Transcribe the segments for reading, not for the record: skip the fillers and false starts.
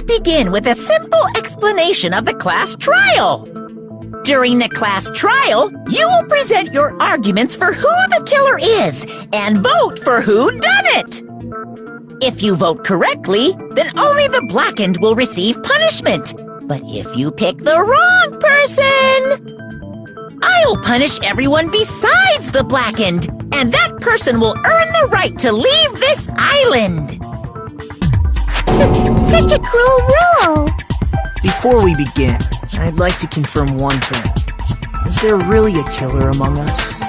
begin with a simple explanation of the class trial. During the class trial, you will present your arguments for who the killer is and vote for who done it. If you vote correctly, then only the blackened will receive punishment. But if you pick the wrong person, I'll punish everyone besides the blackened, and that person will earn the right to leave this island. Such a cruel rule! Before we begin, I'd like to confirm one thing. Is there really a killer among us?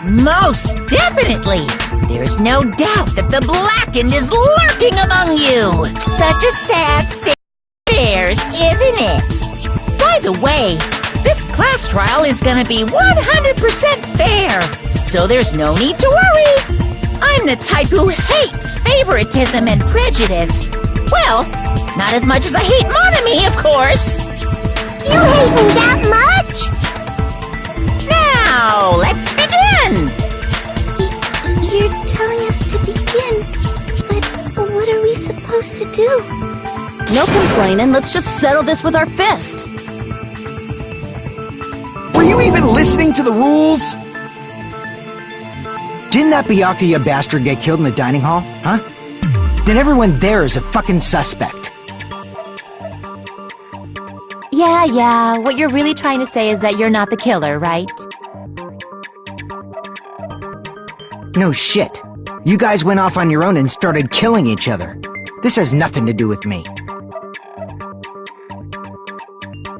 Most definitely! There's no doubt that the blackened is lurking among you! Such a sad state of affairs, isn't it? By the way, this class trial is gonna be 100% fair, so there's no need to worry. I'm the type who hates favoritism and prejudice. Well, not as much as I hate monogamy, of course. You hate me that much? Now, let's begin! You're telling us to begin, but what are we supposed to do? No complaining, let's just settle this with our fists. Were you even listening to the rules? Didn't that Byakuya bastard get killed in the dining hall, huh? Then everyone there is a fucking suspect. Yeah, what you're really trying to say is that you're not the killer, right? No shit. You guys went off on your own and started killing each other. This has nothing to do with me.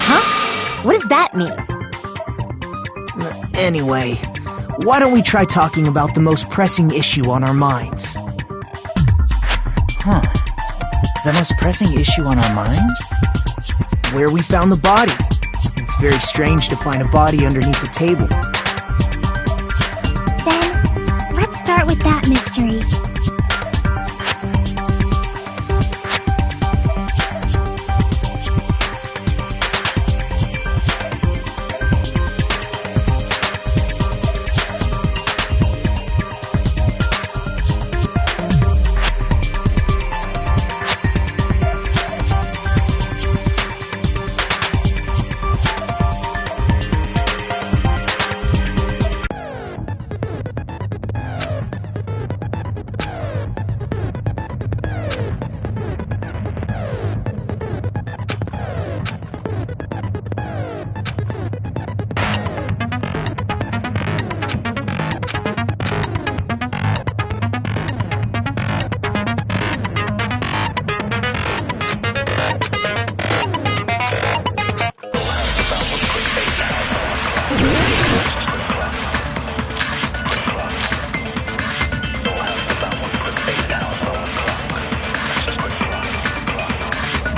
Huh? What does that mean? Anyway, why don't we try talking about the most pressing issue on our minds? Huh. The most pressing issue on our minds? Where we found the body. It's very strange to find a body underneath the table. Then, let's start with that mystery.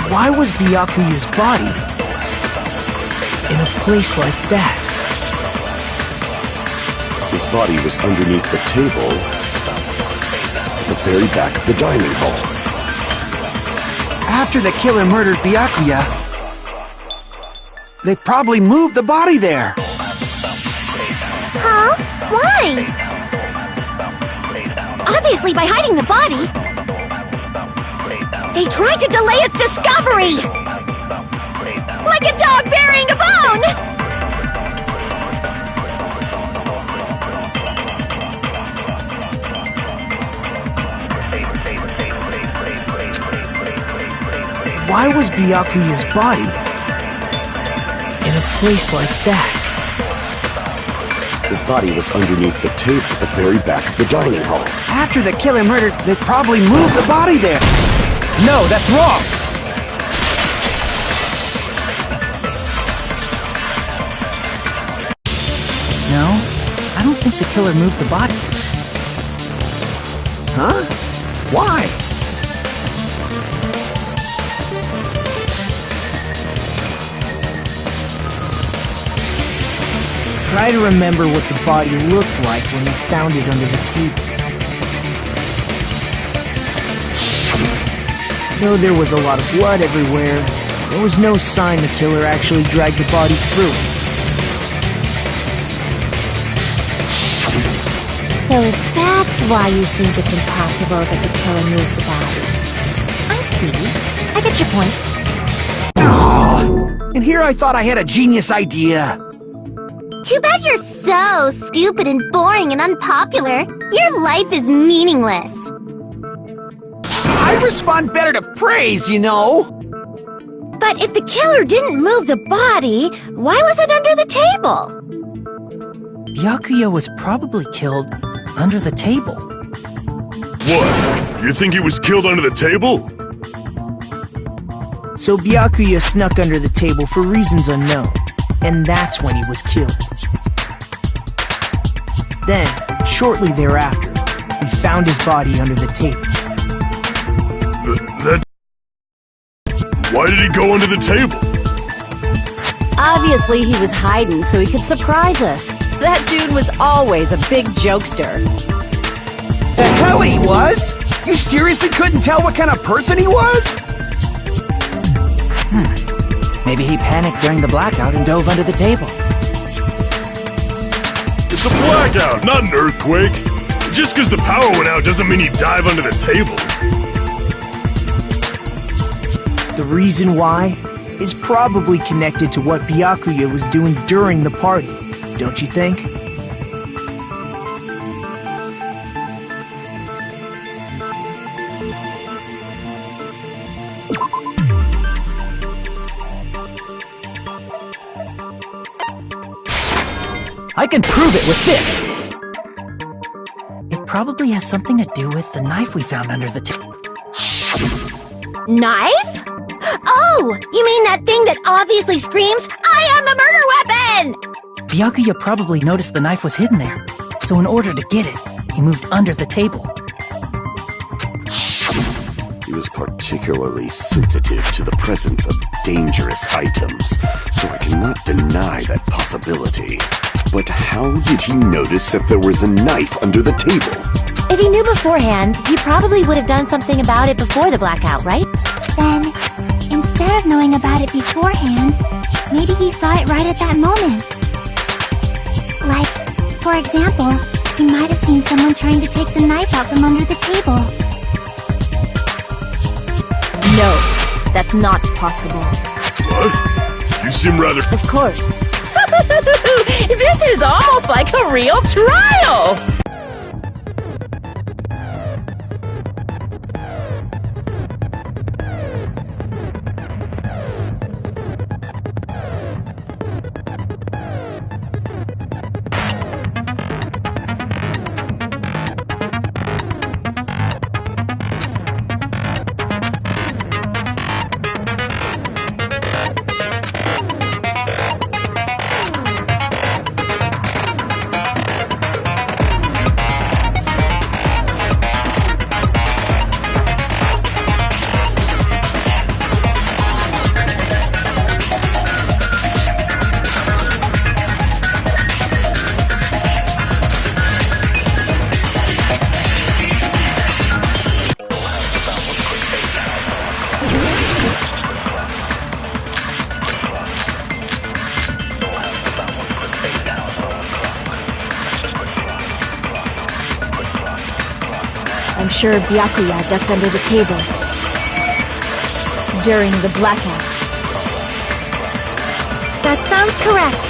Why was Byakuya's body in a place like that? His body was underneath the table at the very back of the dining hall. After the killer murdered Byakuya, they probably moved the body there. Huh? Why? Obviously by hiding the body. They tried to delay its discovery! Like a dog burying a bone! Why was Byakuya's body in a place like that? His body was underneath the table at the very back of the dining hall. After the killer murdered, they probably moved the body there. No, that's wrong! No, I don't think the killer moved the body. Huh? Why? Try to remember what the body looked like when we found it under the table. Though there was a lot of blood everywhere, there was no sign the killer actually dragged the body through. So that's why you think it's impossible that the killer moved the body. I see. I get your point. And here I thought I had a genius idea. Too bad you're so stupid and boring and unpopular. Your life is meaningless. I respond better to praise, you know. But if the killer didn't move the body, why was it under the table? Byakuya was probably killed under the table. What? You think he was killed under the table? So Byakuya snuck under the table for reasons unknown, and that's when he was killed. Then, shortly thereafter, we found his body under the table. Why did he go under the table? Obviously, he was hiding so he could surprise us. That dude was always a big jokester. The hell he was? You seriously couldn't tell what kind of person he was? Maybe he panicked during the blackout and dove under the table. It's a blackout, not an earthquake. Just because the power went out doesn't mean he'd dive under the table. The reason why is probably connected to what Byakuya was doing during the party, don't you think? I can prove it with this! It probably has something to do with the knife we found under the table. Knife? Oh, you mean that thing that obviously screams, "I am the murder weapon!" Byakuya probably noticed the knife was hidden there, so in order to get it, he moved under the table. He was particularly sensitive to the presence of dangerous items, so I cannot deny that possibility. But how did he notice that there was a knife under the table? If he knew beforehand, he probably would have done something about it before the blackout, right? Then, instead of knowing about it beforehand, maybe he saw it right at that moment. Like, for example, he might have seen someone trying to take the knife out from under the table. No, that's not possible. What? You seem rather... Of course. This is almost like a real trial! I'm sure Byakuya ducked under the table during the blackout. That sounds correct.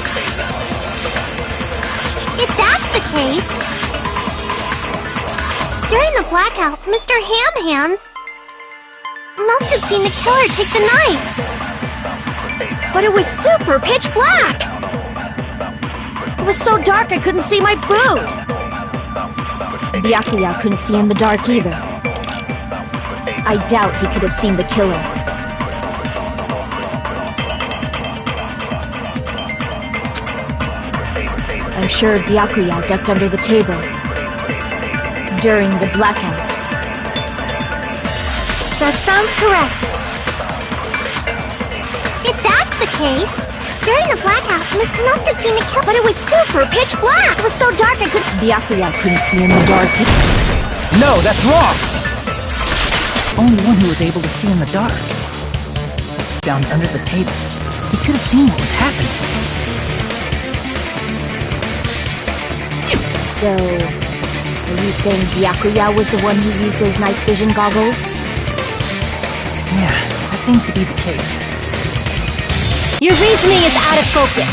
If that's the case... During the blackout, Mr. Ham Hands must have seen the killer take the knife. But it was super pitch black! It was so dark I couldn't see my food. Byakuya couldn't see in the dark either. I doubt he could have seen the killer. I'm sure Byakuya ducked under the table during the blackout. That sounds correct. If that's the case, during the blackout, Miss must have seen the killer. But it was super pitch black! It was so dark I couldn't... Byakuya couldn't see in the dark. No, that's wrong! Only one who was able to see in the dark. Down under the table. He could have seen what was happening. So, are you saying Byakuya was the one who used those night vision goggles? Yeah, That seems to be the case. Your reasoning is out of focus.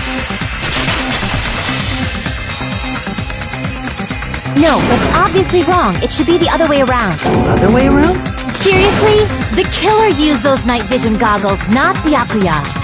No, that's obviously wrong. It should be the other way around. Other way around? Seriously? The killer used those night vision goggles, not Byakuya.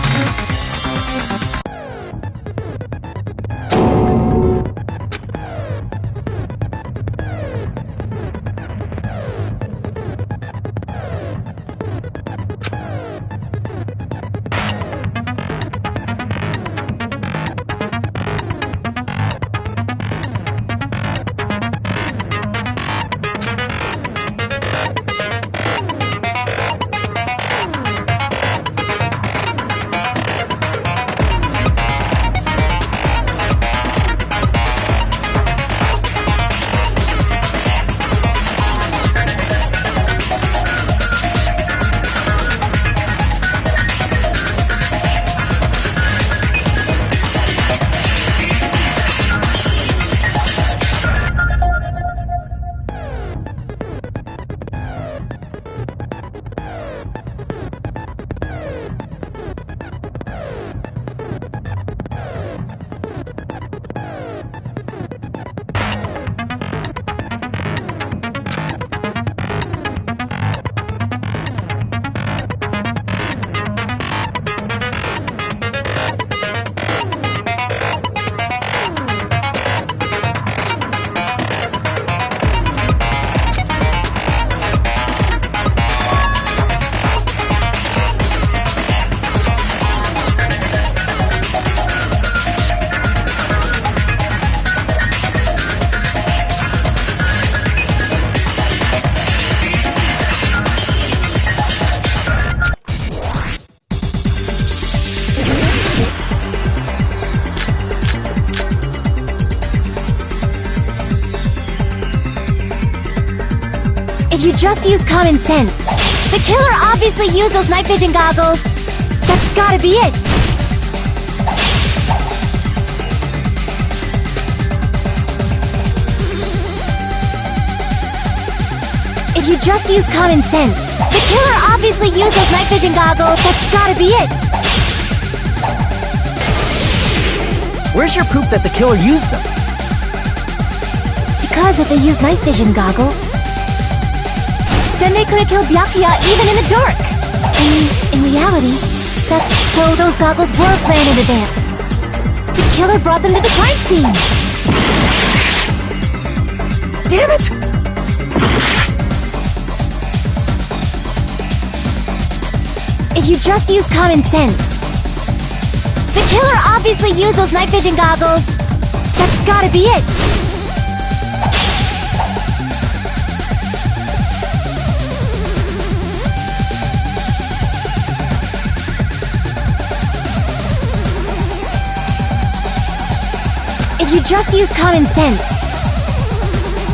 If you just use common sense. The killer obviously used those night vision goggles. That's gotta be it. If you just use common sense. The killer obviously used those night vision goggles. That's gotta be it. Where's your proof that the killer used them? Because if they used night vision goggles, then they could have killed Byakuya even in the dark. In reality, that's so those goggles were planned in advance. The killer brought them to the crime scene. Damn it! If you just use common sense. The killer obviously used those night vision goggles. That's gotta be it. If you just use common sense.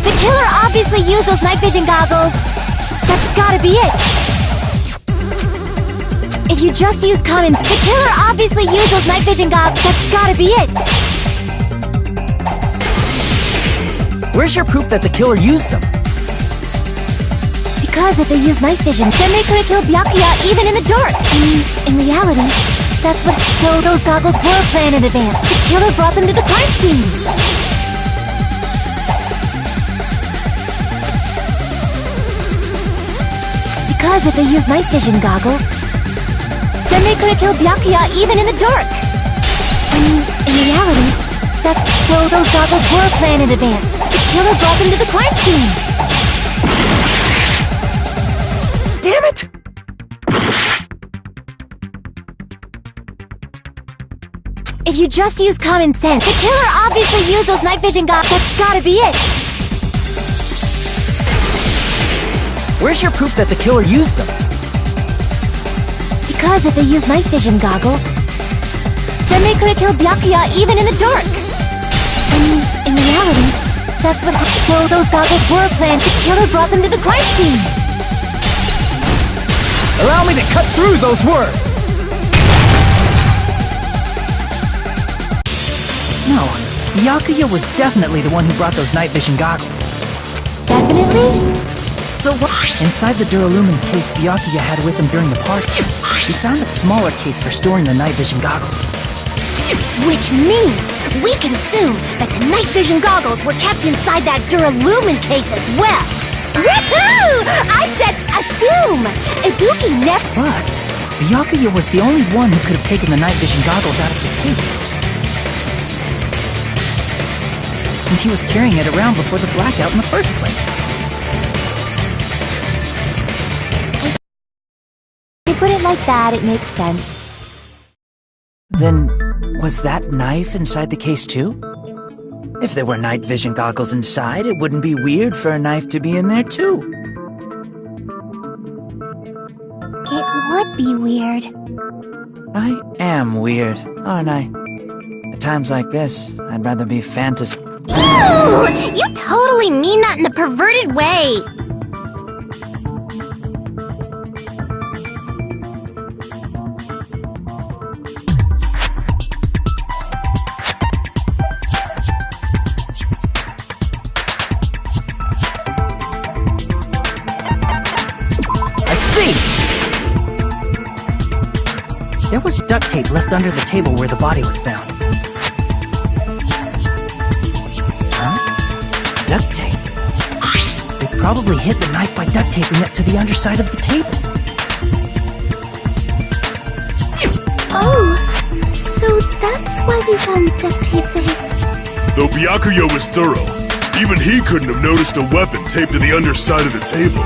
The killer obviously used those night vision goggles. That's gotta be it. If you just use common... The killer obviously used those night vision goggles. That's gotta be it. Where's your proof that the killer used them? Because if they used night vision, then they could have killed Byakuya even in the dark. In reality, that's what... So those goggles were planned in advance. The killer brought them to the crime scene. Because if they used night vision goggles, then they could have killed Byakuya even in the dark. In reality, that's... So those goggles were planned in advance. The killer brought them to the crime scene. Damn it! If you just use common sense. The killer obviously used those night vision goggles. That's gotta be it. Where's your proof that the killer used them? Because if they used night vision goggles, then they could have killed Byakuya even in the dark. In reality, that's what happened. So those goggles were planned. The killer brought them to the crime scene. Allow me to cut through those words! No, Byakuya was definitely the one who brought those night vision goggles. Definitely? But what? Inside the Duralumin case Byakuya had with him during the party, he found a smaller case for storing the night vision goggles. Which means we can assume that the night vision goggles were kept inside that Duralumin case as well. Woohoo! I said assume! Ibuki never— Plus, Byakuya was the only one who could have taken the night vision goggles out of the case, since he was carrying it around before the blackout in the first place. If you put it like that, it makes sense. Then, was that knife inside the case too? If there were night vision goggles inside, it wouldn't be weird for a knife to be in there too. It would be weird. I am weird, aren't I? At times like this, I'd rather be fantasy. Ooh! You totally mean that in a perverted way! There was duct tape left under the table where the body was found. Huh? Duct tape? They probably hid the knife by duct taping it to the underside of the table. Oh, so that's why we found duct tape there. Though Byakuya was thorough, even he couldn't have noticed a weapon taped to the underside of the table.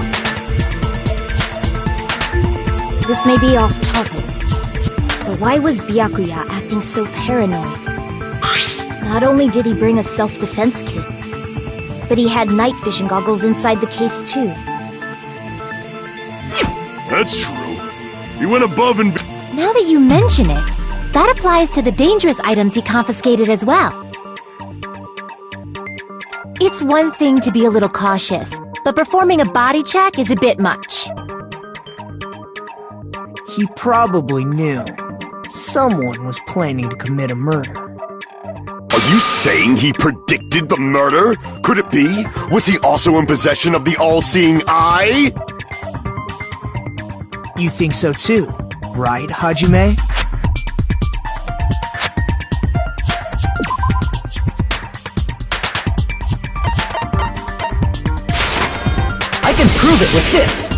This may be off topic, but why was Byakuya acting so paranoid? Not only did he bring a self-defense kit, but he had night vision goggles inside the case too. That's true. He went above and Now that you mention it, that applies to the dangerous items he confiscated as well. It's one thing to be a little cautious, but performing a body check is a bit much. He probably knew someone was planning to commit a murder. Are you saying he predicted the murder? Could it be? Was he also in possession of the all-seeing eye? You think so too, right, Hajime? I can prove it with this!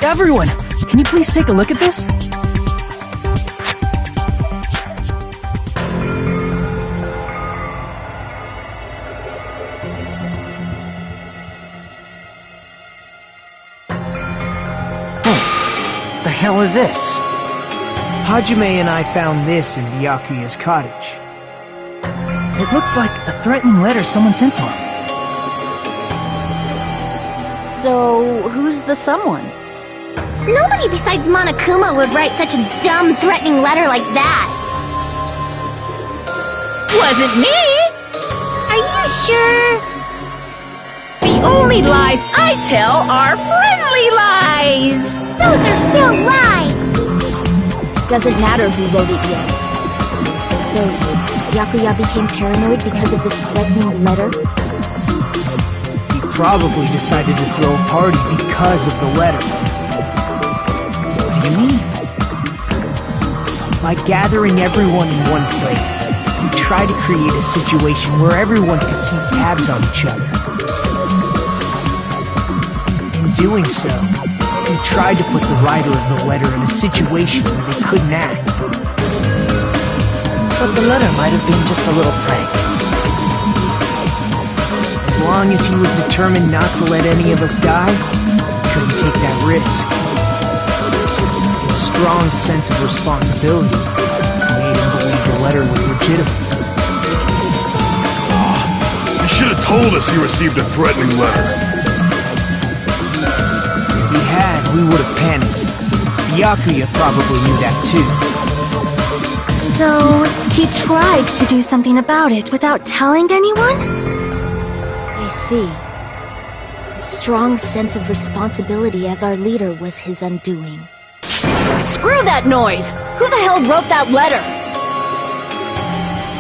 Everyone, can you please take a look at this? Oh, the hell is this? Hajime and I found this in Byakuya's cottage. It looks like a threatening letter someone sent to him. So, who's the someone? Nobody besides Monokuma would write such a dumb, threatening letter like that. Wasn't me! Are you sure? The only lies I tell are friendly lies! Those are still lies! Doesn't matter who wrote it yet. So, Byakuya became paranoid because of this threatening letter? He probably decided to throw a party because of the letter. What do you mean? By gathering everyone in one place, he tried to create a situation where everyone could keep tabs on each other. In doing so, he tried to put the writer of the letter in a situation where they couldn't act. But the letter might have been just a little prank. As long as he was determined not to let any of us die, he couldn't take that risk. His strong sense of responsibility made him believe the letter was legitimate. he should have told us he received a threatening letter. If he had, we would have panicked. Byakuya probably knew that too. So, he tried to do something about it without telling anyone? I see. A strong sense of responsibility as our leader was his undoing. Screw that noise! Who the hell wrote that letter?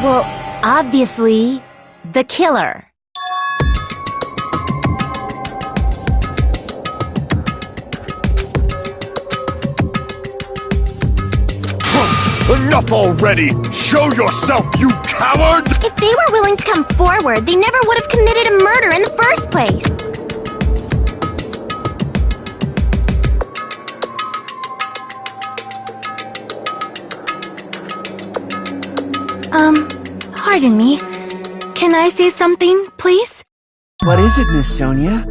Well, obviously, the killer. Enough already! Show yourself, you coward! If they were willing to come forward, they never would have committed a murder in the first place. Pardon me. Can I say something, please? What is it, Miss Sonia?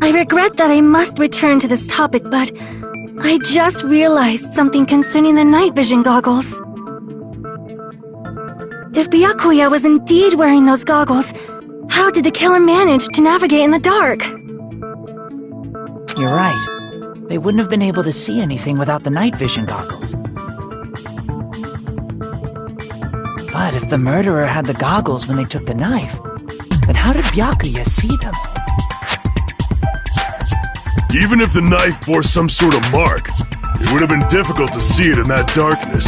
I regret that I must return to this topic, but I just realized something concerning the night vision goggles. If Byakuya was indeed wearing those goggles, how did the killer manage to navigate in the dark? You're right. They wouldn't have been able to see anything without the night vision goggles. But if the murderer had the goggles when they took the knife, then how did Byakuya see them? Even if the knife bore some sort of mark, it would have been difficult to see it in that darkness.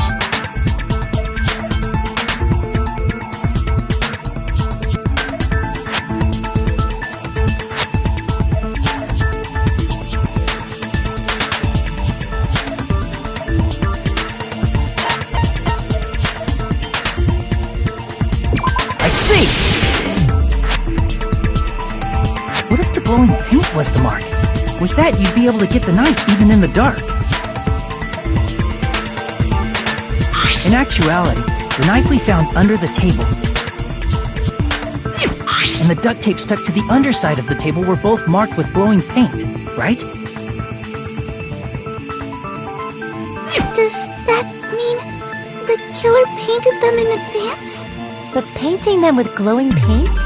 What if the glowing paint was the mark? With that, you'd be able to get the knife even in the dark. In actuality, the knife we found under the table and the duct tape stuck to the underside of the table were both marked with glowing paint, right? Does that mean the killer painted them in advance? But painting them with glowing paint?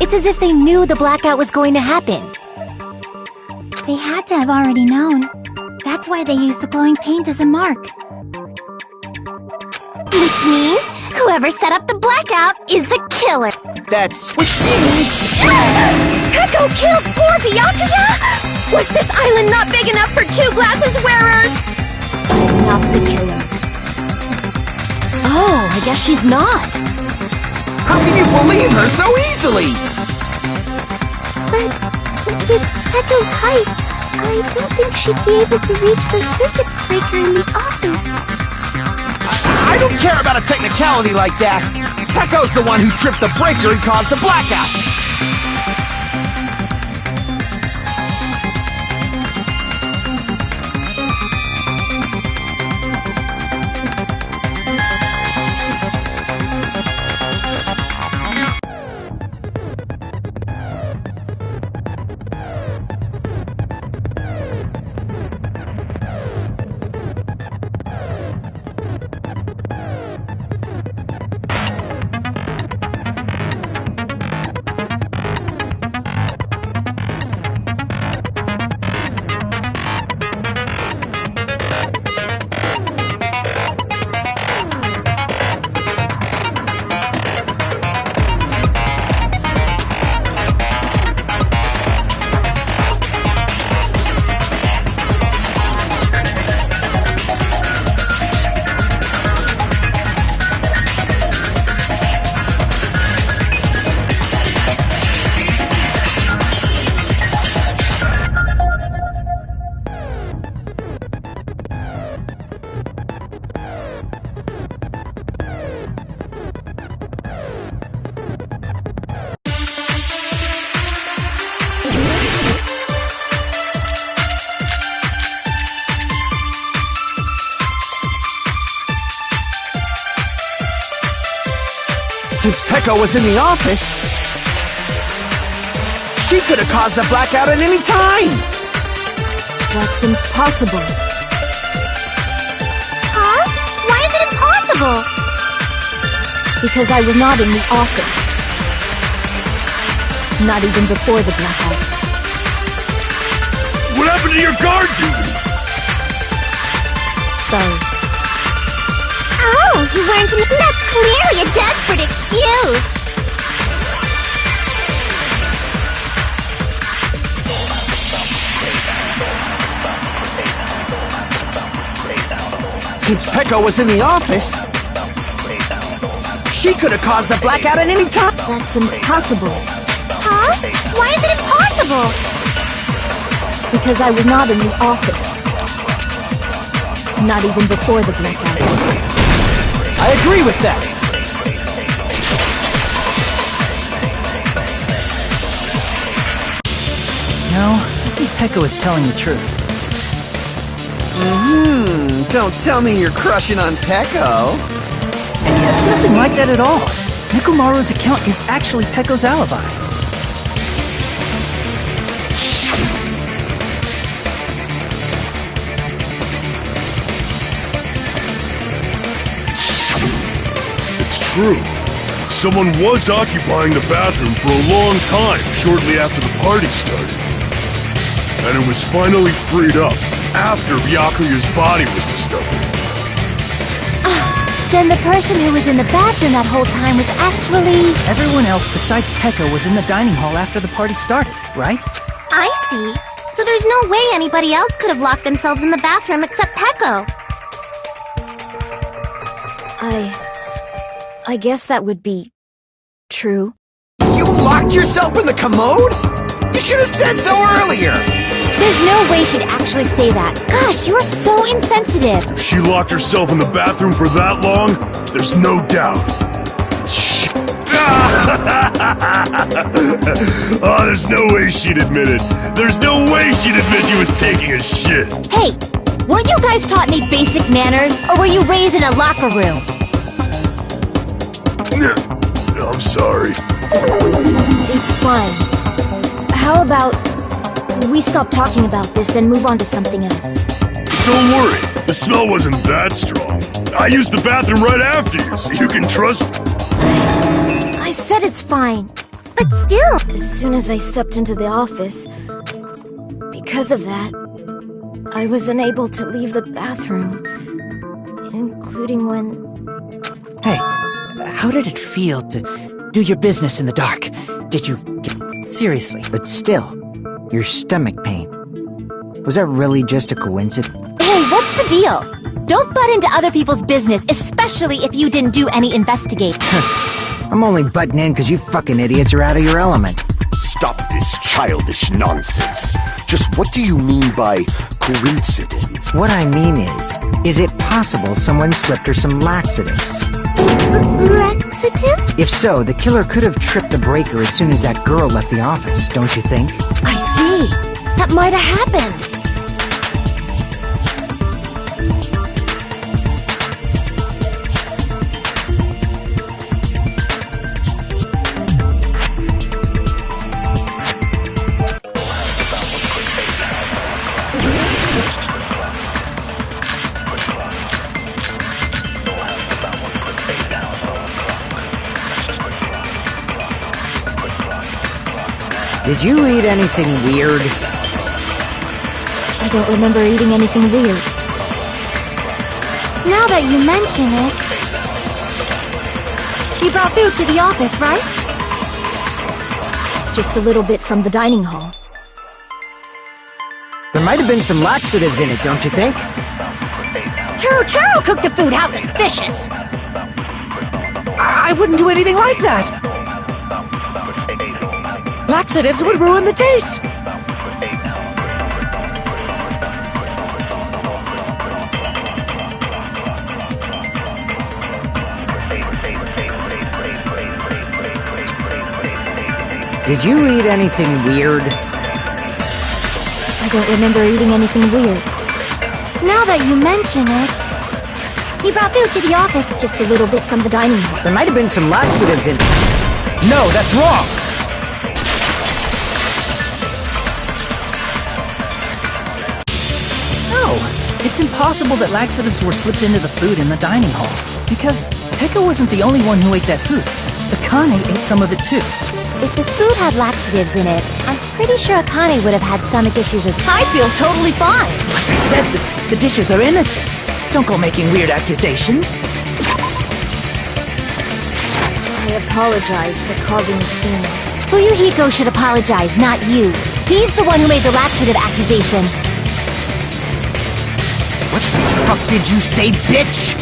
It's as if they knew the blackout was going to happen. They had to have already known. That's why they used the glowing paint as a mark. Which means whoever set up the blackout is the killer. Which means... Peko killed poor Byakuya? Was this island not big enough for two glasses wearers? I'm not the killer. Oh, I guess she's not. How can you believe her so easily? But with Peko's height, I don't think she'd be able to reach the circuit breaker in the office. I don't care about a technicality like that. Peko's the one who tripped the breaker and caused the blackout. Since Peko was in the office, she could have caused the blackout at any time! That's impossible. Huh? Why is it impossible? Because I was not in the office. Not even before the blackout. What happened to your guard duty? Sorry. Oh, you weren't in... That's clearly a desperate excuse. Since Peko was in the office, she could have caused the blackout at any time! That's impossible. Huh? Why is it impossible? Because I was not in the office. Not even before the blackout. I agree with that. No, I think Pecco is telling the truth. Don't tell me you're crushing on Pecco. It's nothing like that at all. Nekomaru's account is actually Pecco's alibi. It's true. Someone was occupying the bathroom for a long time shortly after the party started. And it was finally freed up after Byakuya's body was discovered. Then the person who was in the bathroom that whole time was actually... Everyone else besides Pecco was in the dining hall after the party started, right? I see. So there's no way anybody else could have locked themselves in the bathroom except Pecco. I guess that would be... true. You locked yourself in the commode? You should have said so earlier! There's no way she'd actually say that. Gosh, you're so insensitive. If she locked herself in the bathroom for that long, there's no doubt. Oh, there's no way she'd admit it. There's no way she'd admit she was taking a shit. Hey, weren't you guys taught any basic manners, or were you raised in a locker room? I'm sorry. It's fine. How about we stop talking about this and move on to something else? Don't worry, the smell wasn't that strong. I used the bathroom right after you, so you can trust me. I said it's fine. But still... As soon as I stepped into the office, because of that, I was unable to leave the bathroom, including when... Hey, how did it feel to do your business in the dark? Did you... Seriously. But still, your stomach pain. Was that really just a coincidence? Hey, what's the deal? Don't butt into other people's business, especially if you didn't do any investigating. I'm only butting in because you fucking idiots are out of your element. Stop this childish nonsense. Just what do you mean by coincidence? What I mean is it possible someone slipped her some laxatives? Laxatives? If so, the killer could have tripped the breaker as soon as that girl left the office, don't you think? I see. That might have happened. Did you eat anything weird? I don't remember eating anything weird. Now that you mention it... You brought food to the office, right? Just a little bit from the dining hall. There might have been some laxatives in it, don't you think? Taro cooked the food. How suspicious! I wouldn't do anything like that! Laxatives would ruin the taste! Did you eat anything weird? I don't remember eating anything weird. Now that you mention it... He brought food to the office. Just a little bit from the dining hall. There might have been some laxatives in it. No, that's wrong! It's impossible that laxatives were slipped into the food in the dining hall, because Pecco wasn't the only one who ate that food. Akane ate some of it too. If the food had laxatives in it, I'm pretty sure Akane would have had stomach issues as well. I feel totally fine. Like I said, the dishes are innocent. Don't go making weird accusations. I apologize for causing a scene. Fuyuhiko should apologize, not you. He's the one who made the laxative accusation. What the fuck did you say, bitch?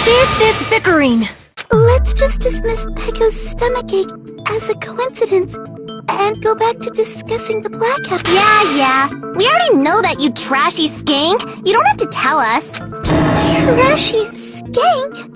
There's this bickering. Let's just dismiss Pecco's stomachache as a coincidence and go back to discussing the blackout. Yeah. We already know that, you trashy skank. You don't have to tell us. Trashy skank?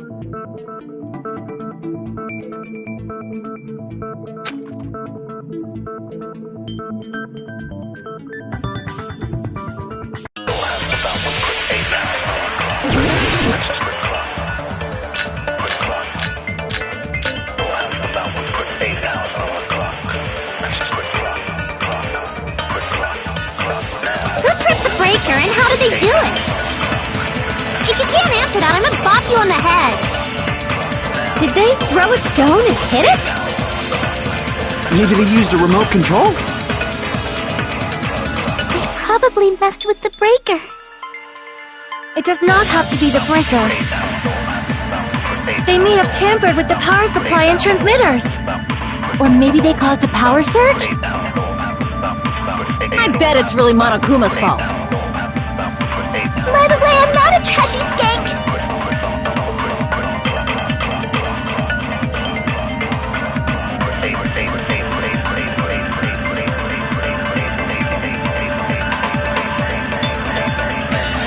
And how did they do it? If you can't answer that, I'm gonna bop you on the head. Did they throw a stone and hit it? Maybe they used a remote control? They probably messed with the breaker. It does not have to be the breaker. They may have tampered with the power supply and transmitters. Or maybe they caused a power surge? I bet it's really Monokuma's fault. By the way, I'm not a trashy skank!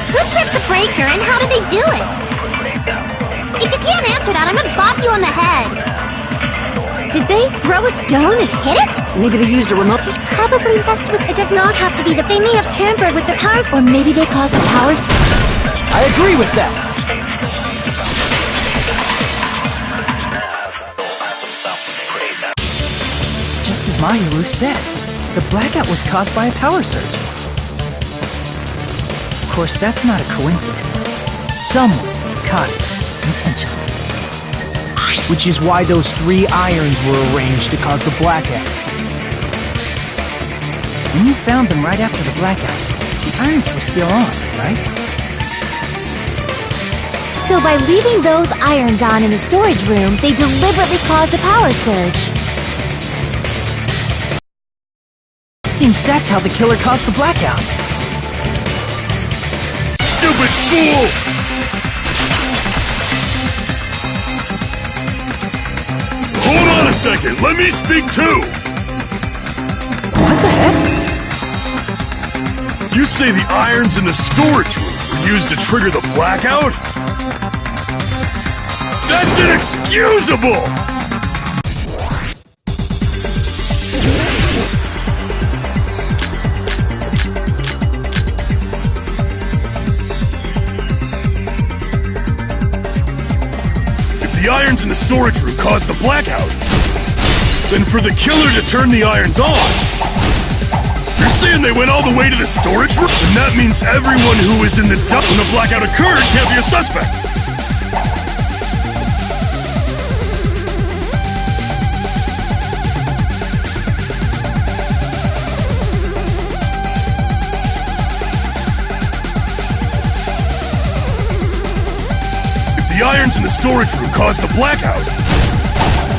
Who tripped the breaker and how did they do it? If you can't answer that, I'm gonna bop you on the head. Did they throw a stone and hit it? Maybe they used a remote... They probably messed with... It does not have to be that they may have tampered with the powers. Or maybe they caused a power surge. I agree with that. It's just as Mahiru said. The blackout was caused by a power surge. Of course, that's not a coincidence. Someone caused it intentionally. Which is why those 3 irons were arranged to cause the blackout. When you found them right after the blackout, the irons were still on, right? So by leaving those irons on in the storage room, they deliberately caused a power surge. It seems that's how the killer caused the blackout. Stupid fool! Hold on a second, let me speak too! What the heck? You say the irons in the storage room were used to trigger the blackout? That's inexcusable! The irons in the storage room caused the blackout. Then for the killer to turn the irons on, you're saying they went all the way to the storage room? And that means everyone who was in the dump when the blackout occurred can't be a suspect. The irons in the storage room caused the blackout.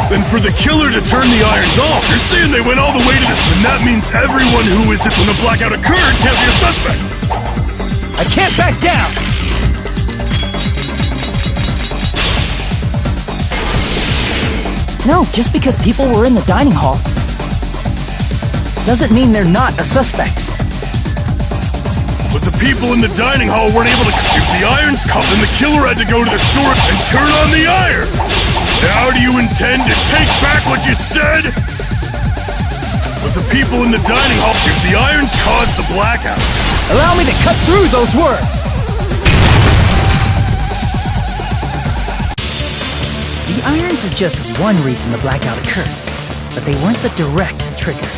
Then for the killer to turn the irons off, you're saying they went all the way to the... And that means everyone who was in when the blackout occurred can't be a suspect. I can't back down! No, just because people were in the dining hall doesn't mean they're not a suspect. But the people in the dining hall weren't able to... If the irons come, then the killer had to go to the store and turn on the iron! How do you intend to take back what you said? But the people in the dining hall... If the irons caused the blackout... Allow me to cut through those words! The irons are just one reason the blackout occurred, but they weren't the direct trigger.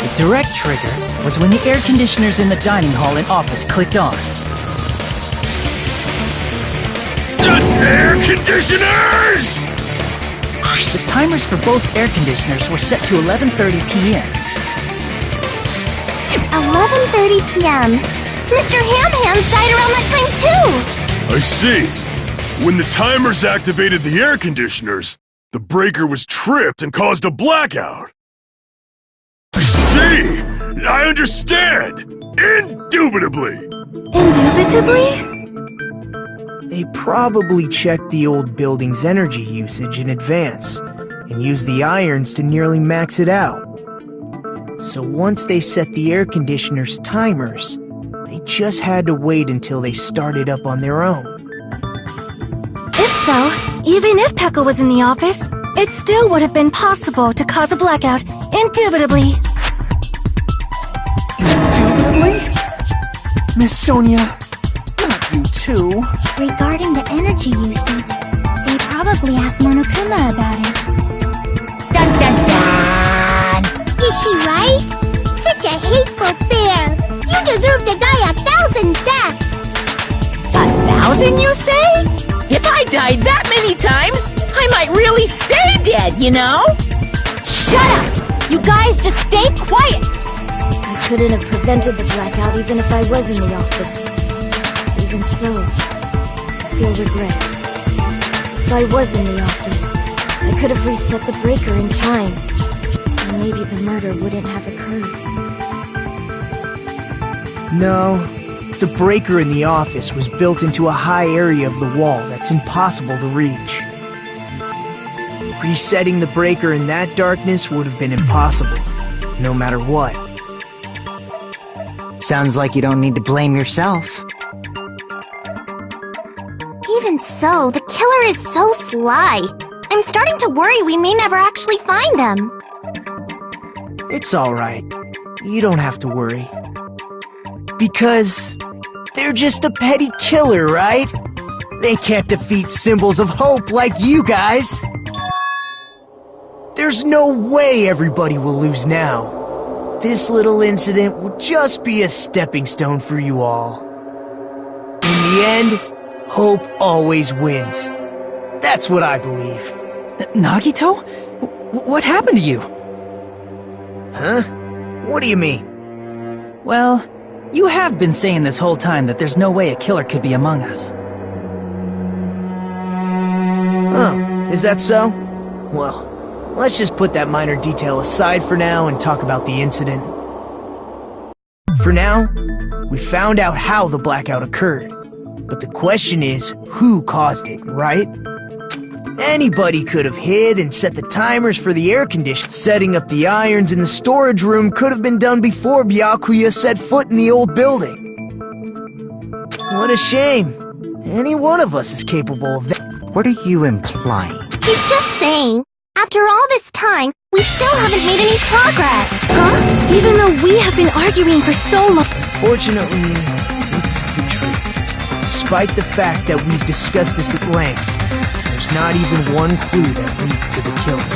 The direct trigger was when the air conditioners in the dining hall and office clicked on. Air conditioners! The timers for both air conditioners were set to 11:30 p.m. 11:30 p.m. Mr. Ham-Hands died around that time too! I see. When the timers activated the air conditioners, the breaker was tripped and caused a blackout. I see! I understand! Indubitably! Indubitably? They probably checked the old building's energy usage in advance, and used the irons to nearly max it out. So once they set the air conditioner's timers, they just had to wait until they started up on their own. If so, even if Pekka was in the office, it still would have been possible to cause a blackout, indubitably. Indubitably? Miss Sonia, not you too. Regarding the energy usage, they probably asked Monokuma about it. Dun dun dun! Is she right? Such a hateful bear! You deserve to die 1,000 deaths! 1,000, you say? If I died that many times, I might really stay dead, you know? Shut up! You guys just stay quiet! I couldn't have prevented the blackout even if I was in the office. Even so, I feel regret. If I was in the office, I could have reset the breaker in time, and maybe the murder wouldn't have occurred. No, the breaker in the office was built into a high area of the wall that's impossible to reach. Resetting the breaker in that darkness would have been impossible, no matter what. Sounds like you don't need to blame yourself. Even so, the killer is so sly. I'm starting to worry we may never actually find them. It's alright. You don't have to worry. Because they're just a petty killer, right? They can't defeat symbols of hope like you guys. There's no way everybody will lose now. This little incident will just be a stepping stone for you all. In the end, hope always wins. That's what I believe. Nagito? What happened to you? Huh? What do you mean? Well, you have been saying this whole time that there's no way a killer could be among us. Oh, is that so? Well, let's just put that minor detail aside for now and talk about the incident. For now, we found out how the blackout occurred. But the question is, who caused it, right? Anybody could have hid and set the timers for the air conditioner. Setting up the irons in the storage room could have been done before Byakuya set foot in the old building. What a shame. Any one of us is capable of that. What are you implying? He's just saying, after all this time, we still haven't made any progress. Huh? Even though we have been arguing for so long. Fortunately, it's the truth. Despite the fact that we've discussed this at length, there's not even one clue that leads to the killing.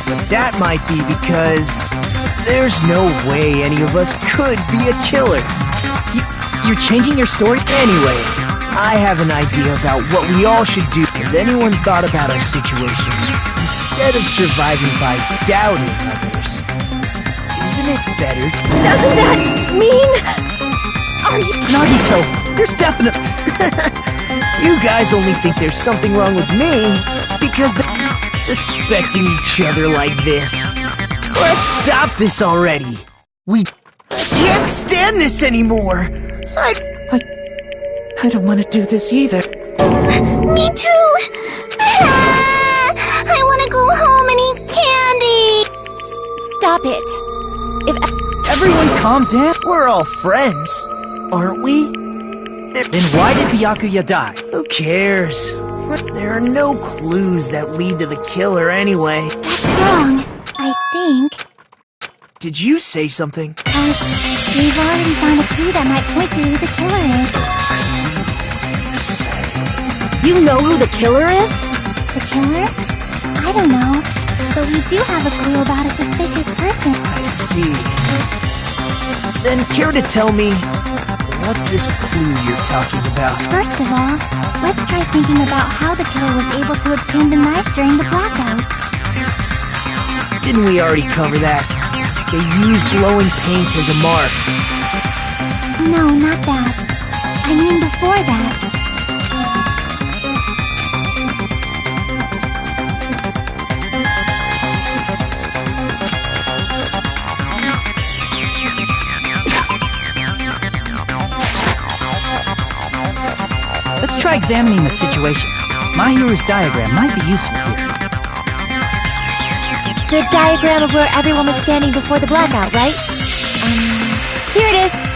But that might be because there's no way any of us could be a killer. You're changing your story? Anyway, I have an idea about what we all should do. Has anyone thought about our situation? Instead of surviving by doubting others, isn't it better? Doesn't that mean... Are you... Nagito, there's definitely... You guys only think there's something wrong with me because they're suspecting each other like this. Let's stop this already. We can't stand this anymore. I don't want to do this either. Me too! I want to go home and eat candy! Stop it. If... Everyone calm down. We're all friends, aren't we? Then why did Byakuya die? Who cares? There are no clues that lead to the killer anyway. That's wrong, I think. Did you say something? We've already found a clue that might point to who the killer is. You know who the killer is? The killer? I don't know. But we do have a clue about a suspicious person. I see. Then care to tell me, what's this clue you're talking about? First of all, let's try thinking about how the killer was able to obtain the knife during the blackout. Didn't we already cover that? They used glowing paint as a mark. No, not that. I mean before that. Let's try examining the situation. Mahiru's diagram might be useful here. The diagram of where everyone was standing before the blackout, right? Here it is.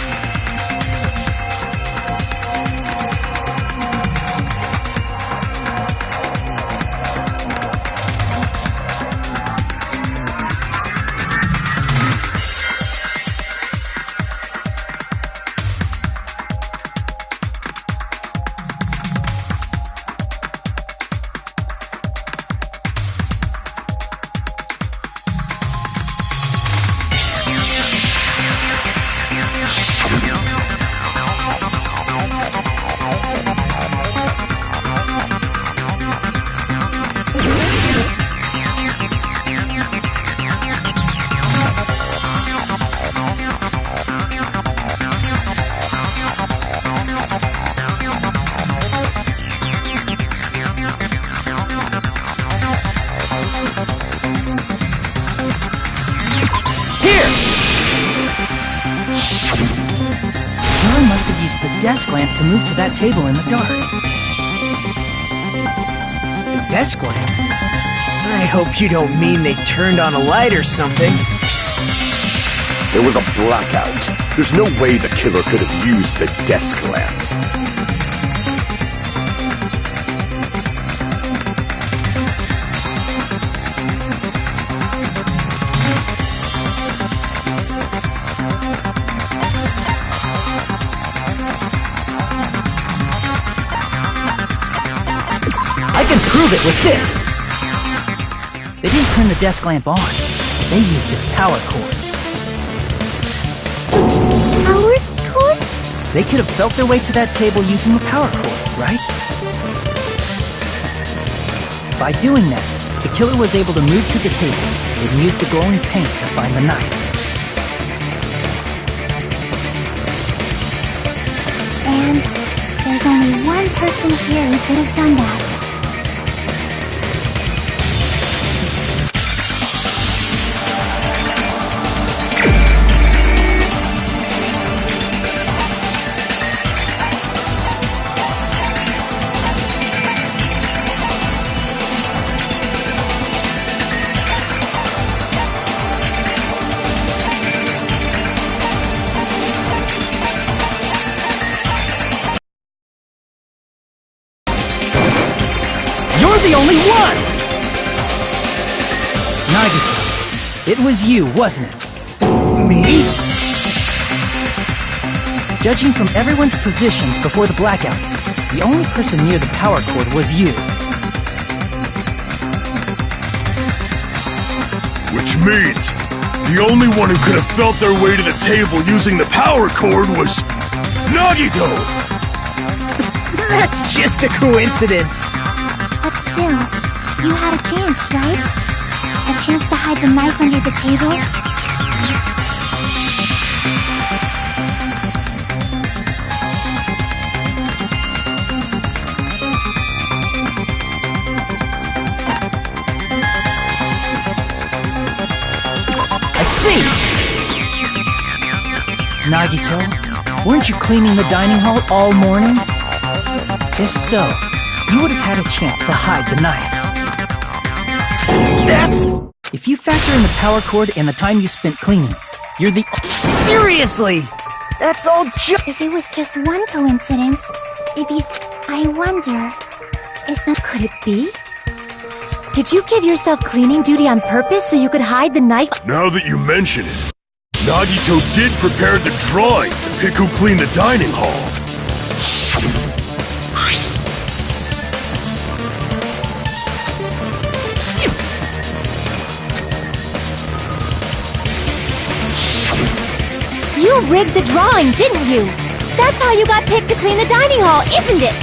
Must have used the desk lamp to move to that table in the dark. The desk lamp? I hope you don't mean they turned on a light or something. There was a blackout. There's no way the killer could have used the desk lamp. I can prove it with this! They didn't turn the desk lamp on. They used its power cord. Power cord? They could have felt their way to that table using the power cord, right? By doing that, the killer was able to move to the table and use the glowing paint to find the knife. And there's only one person here who could have done that. You're the only one! Nagito, it was you, wasn't it? Me? Judging from everyone's positions before the blackout, the only person near the power cord was you. Which means the only one who could have felt their way to the table using the power cord was Nagito! That's just a coincidence. But still, you had a chance, right? A chance to hide the knife under the table? I see! Nagito, weren't you cleaning the dining hall all morning? If so, you would have had a chance to hide the knife. That's... If you factor in the power cord and the time you spent cleaning, you're the... Seriously! That's all If it was just one coincidence, it'd be... I wonder... Could it be? Did you give yourself cleaning duty on purpose so you could hide the knife? Now that you mention it, Nagito did prepare the drawing to pick who cleaned the dining hall. You rigged the drawing, didn't you? That's how you got picked to clean the dining hall, isn't it?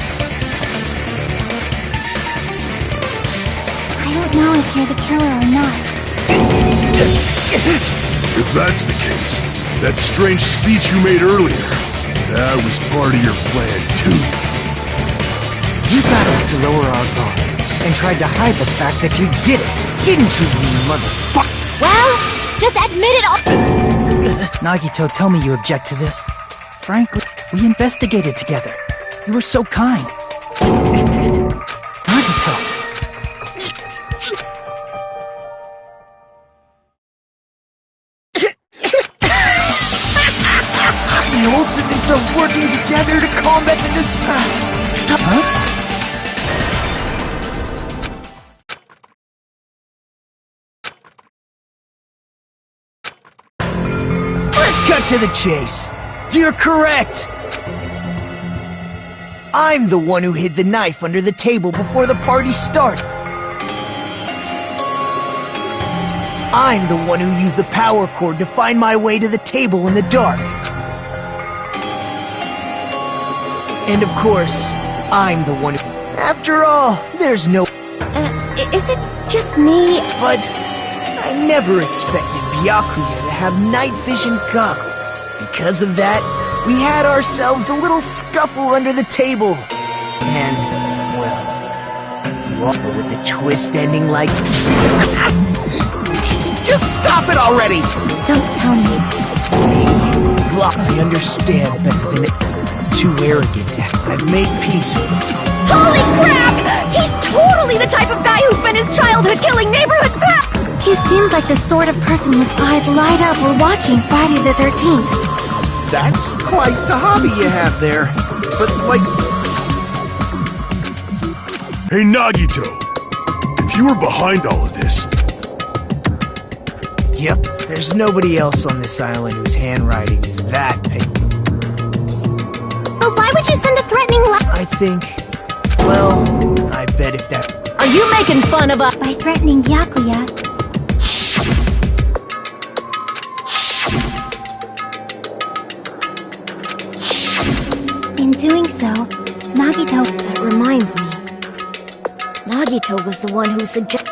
I don't know if you're the killer or not. If that's the case, that strange speech you made earlier, that was part of your plan too. You got us to lower our guard and tried to hide the fact that you did it, didn't you, you motherfucker? Well, just admit it all. Nagito, tell me you object to this. Frankly, we investigated together. You were so kind. participants are working together to combat the dispatch. Huh? Let's cut to the chase. You're correct. I'm the one who hid the knife under the table before the party started. I'm the one who used the power cord to find my way to the table in the dark. And of course, I'm the one who... After all, there's no... Is it just me? But I never expected Byakuya to have night vision goggles. Because of that, we had ourselves a little scuffle under the table. And, well, you all know with a twist ending like... Just stop it already! Don't tell me. I understand better than it. Too arrogant. I've made peace with him. Holy crap! He's totally the type of guy who spent his childhood killing neighborhood pets! He seems like the sort of person whose eyes light up while watching Friday the 13th. That's quite the hobby you have there. But, like... Hey, Nagito! If you were behind all of this... Yep, there's nobody else on this island whose handwriting is that pale. But why would you send a threatening letter? I think... Well, I bet if that... Are you making fun of us? By threatening Byakuya. In doing so, Nagito... That reminds me. Nagito was the one who suggested...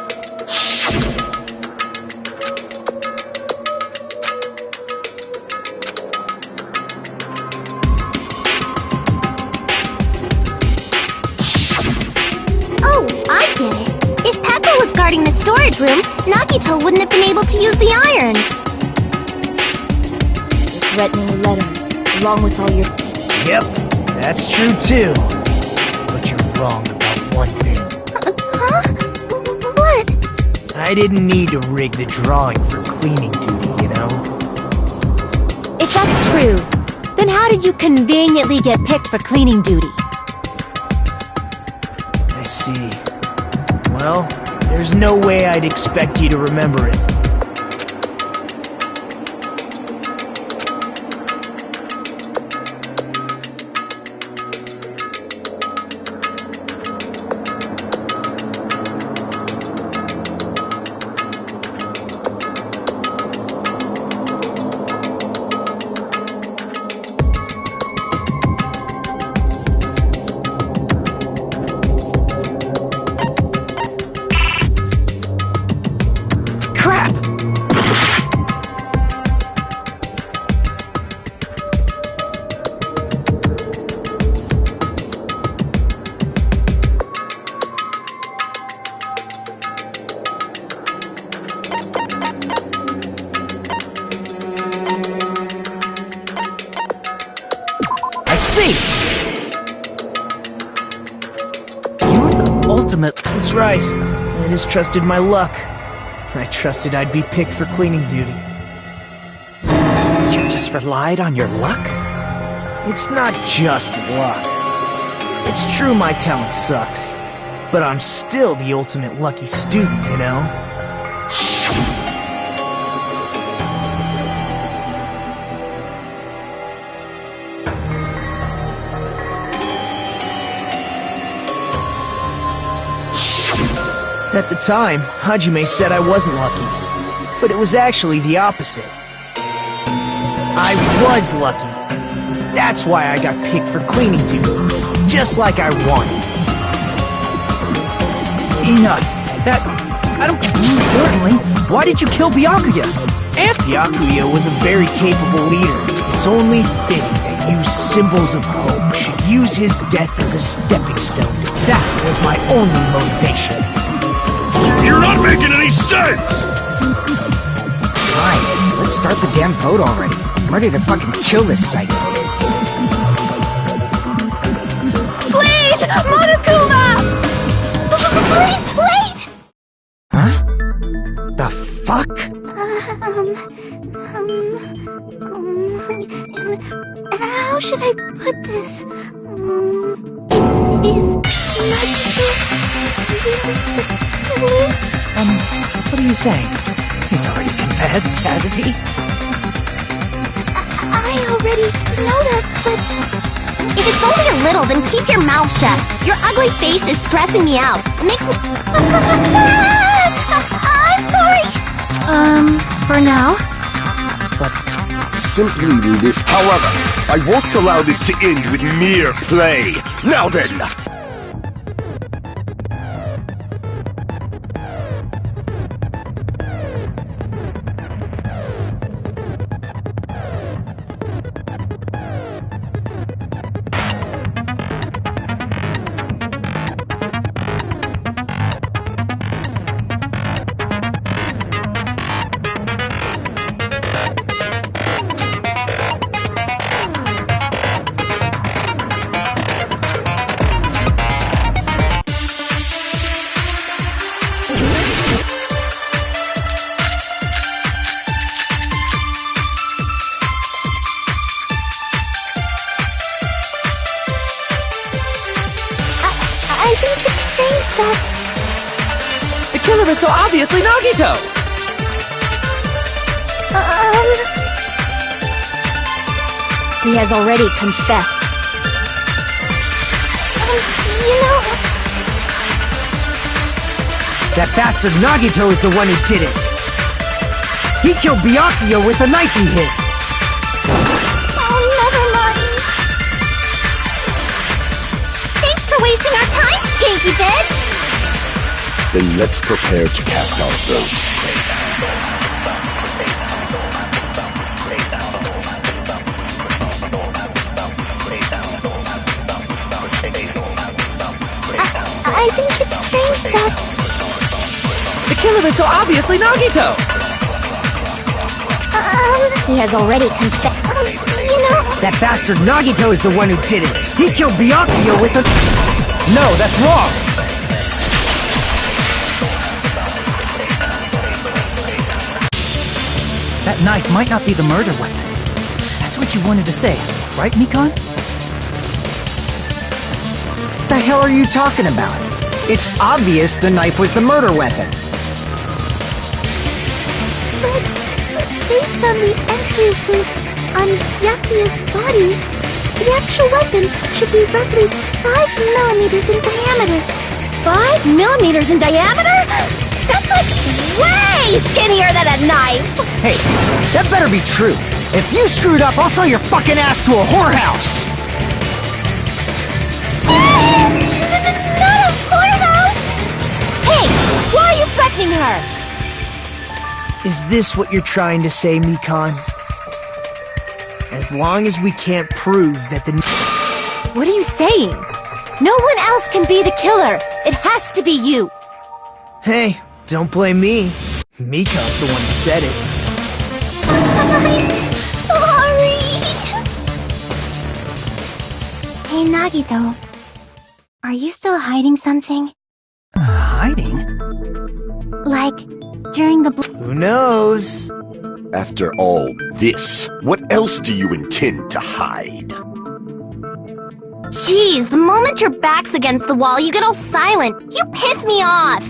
Guarding the storage room, Nagito wouldn't have been able to use the irons. The threatening letter, along with all your... Yep, that's true too. But you're wrong about one thing. Huh? What? I didn't need to rig the drawing for cleaning duty, you know? If that's true, then how did you conveniently get picked for cleaning duty? I see. Well... There's no way I'd expect you to remember it. You're the ultimate... That's right. I just trusted my luck. I trusted I'd be picked for cleaning duty. You just relied on your luck? It's not just luck. It's true my talent sucks. But I'm still the ultimate lucky student, you know? At the time, Hajime said I wasn't lucky, but it was actually the opposite. I was lucky. That's why I got picked for cleaning duty, just like I wanted. Enough. That... I don't... More importantly, why did you kill Byakuya? And... Byakuya was a very capable leader. It's only fitting that you symbols of hope should use his death as a stepping stone. That was my only motivation. You're not making any sense! Fine, let's start the damn vote already. I'm ready to fucking kill this psycho. Please! Monokuma! Please, wait! Huh? The fuck? How How should I put this? Is Nagito really the killer? What are you saying? He's already confessed, hasn't he? I already know that, but... If it's only a little, then keep your mouth shut. Your ugly face is stressing me out. It makes me... I'm sorry! For now? Simply this. However, I won't allow this to end with mere play. Now then! I think it's strange that... The killer is so obviously Nagito! He has already confessed. You know... That bastard Nagito is the one who did it. He killed Byakuya with the knife he hit. Oh, never mind. Thanks for wasting our time, skanky bitch! Then let's prepare to cast our votes. I think it's strange that... The killer is so obviously Nagito! He has already confessed. You know... That bastard Nagito is the one who did it. He killed Byakuya with the... No, that's wrong. That knife might not be the murder weapon. That's what you wanted to say, right, Mikon? What the hell are you talking about? It's obvious the knife was the murder weapon. But based on the entry wounds on Byakuya's body, the actual weapon should be roughly 5 millimeters in diameter. 5 millimeters in diameter? That's like way skinnier than a knife! Hey, that better be true. If you screwed up, I'll sell your fucking ass to a whorehouse! Not a whorehouse! Hey, why are you threatening her? Is this what you're trying to say, Mikon? As long as we can't prove that the... What are you saying? No one else can be the killer. It has to be you. Hey, don't blame me. Mikon's the one who said it. I'm sorry. Hey, Nagito. Are you still hiding something? Hiding? Like, during the... Who knows? After all this, what else do you intend to hide? Jeez, the moment your back's against the wall, you get all silent. You piss me off.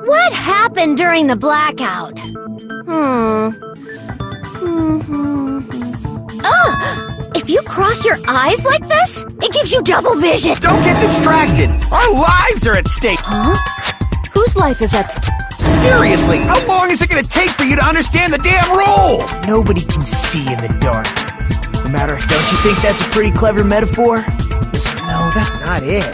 What happened during the blackout? If you cross your eyes like this, it gives you double vision. Don't get distracted! Our lives are at stake! Huh? Whose life is at stake? Seriously, how long is it gonna take for you to understand the damn rule? Nobody can see in the dark. No matter, don't you think that's a pretty clever metaphor? No, that's not it.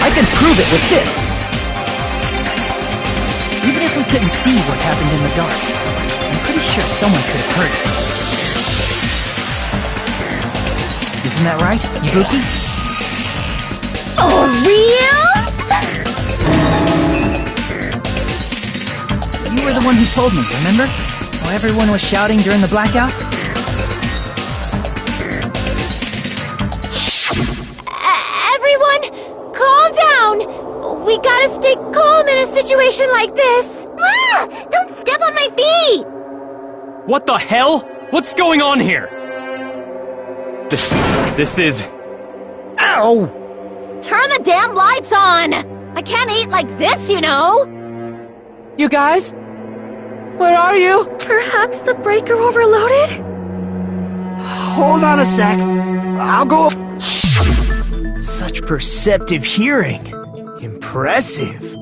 I can prove it with this! Even if we couldn't see what happened in the dark, I'm pretty sure someone could have heard it. Isn't that right, Ibuki? Oh, reals? were the one who told me, remember? How everyone was shouting during the blackout? Everyone, calm down! We gotta stay calm in a situation like this! Ah! Don't step on my feet! What the hell? What's going on here? This is... Ow! Turn the damn lights on! I can't eat like this, you know! You guys? Where are you? Perhaps the breaker overloaded? Hold on a sec. I'll go... Such perceptive hearing. Impressive.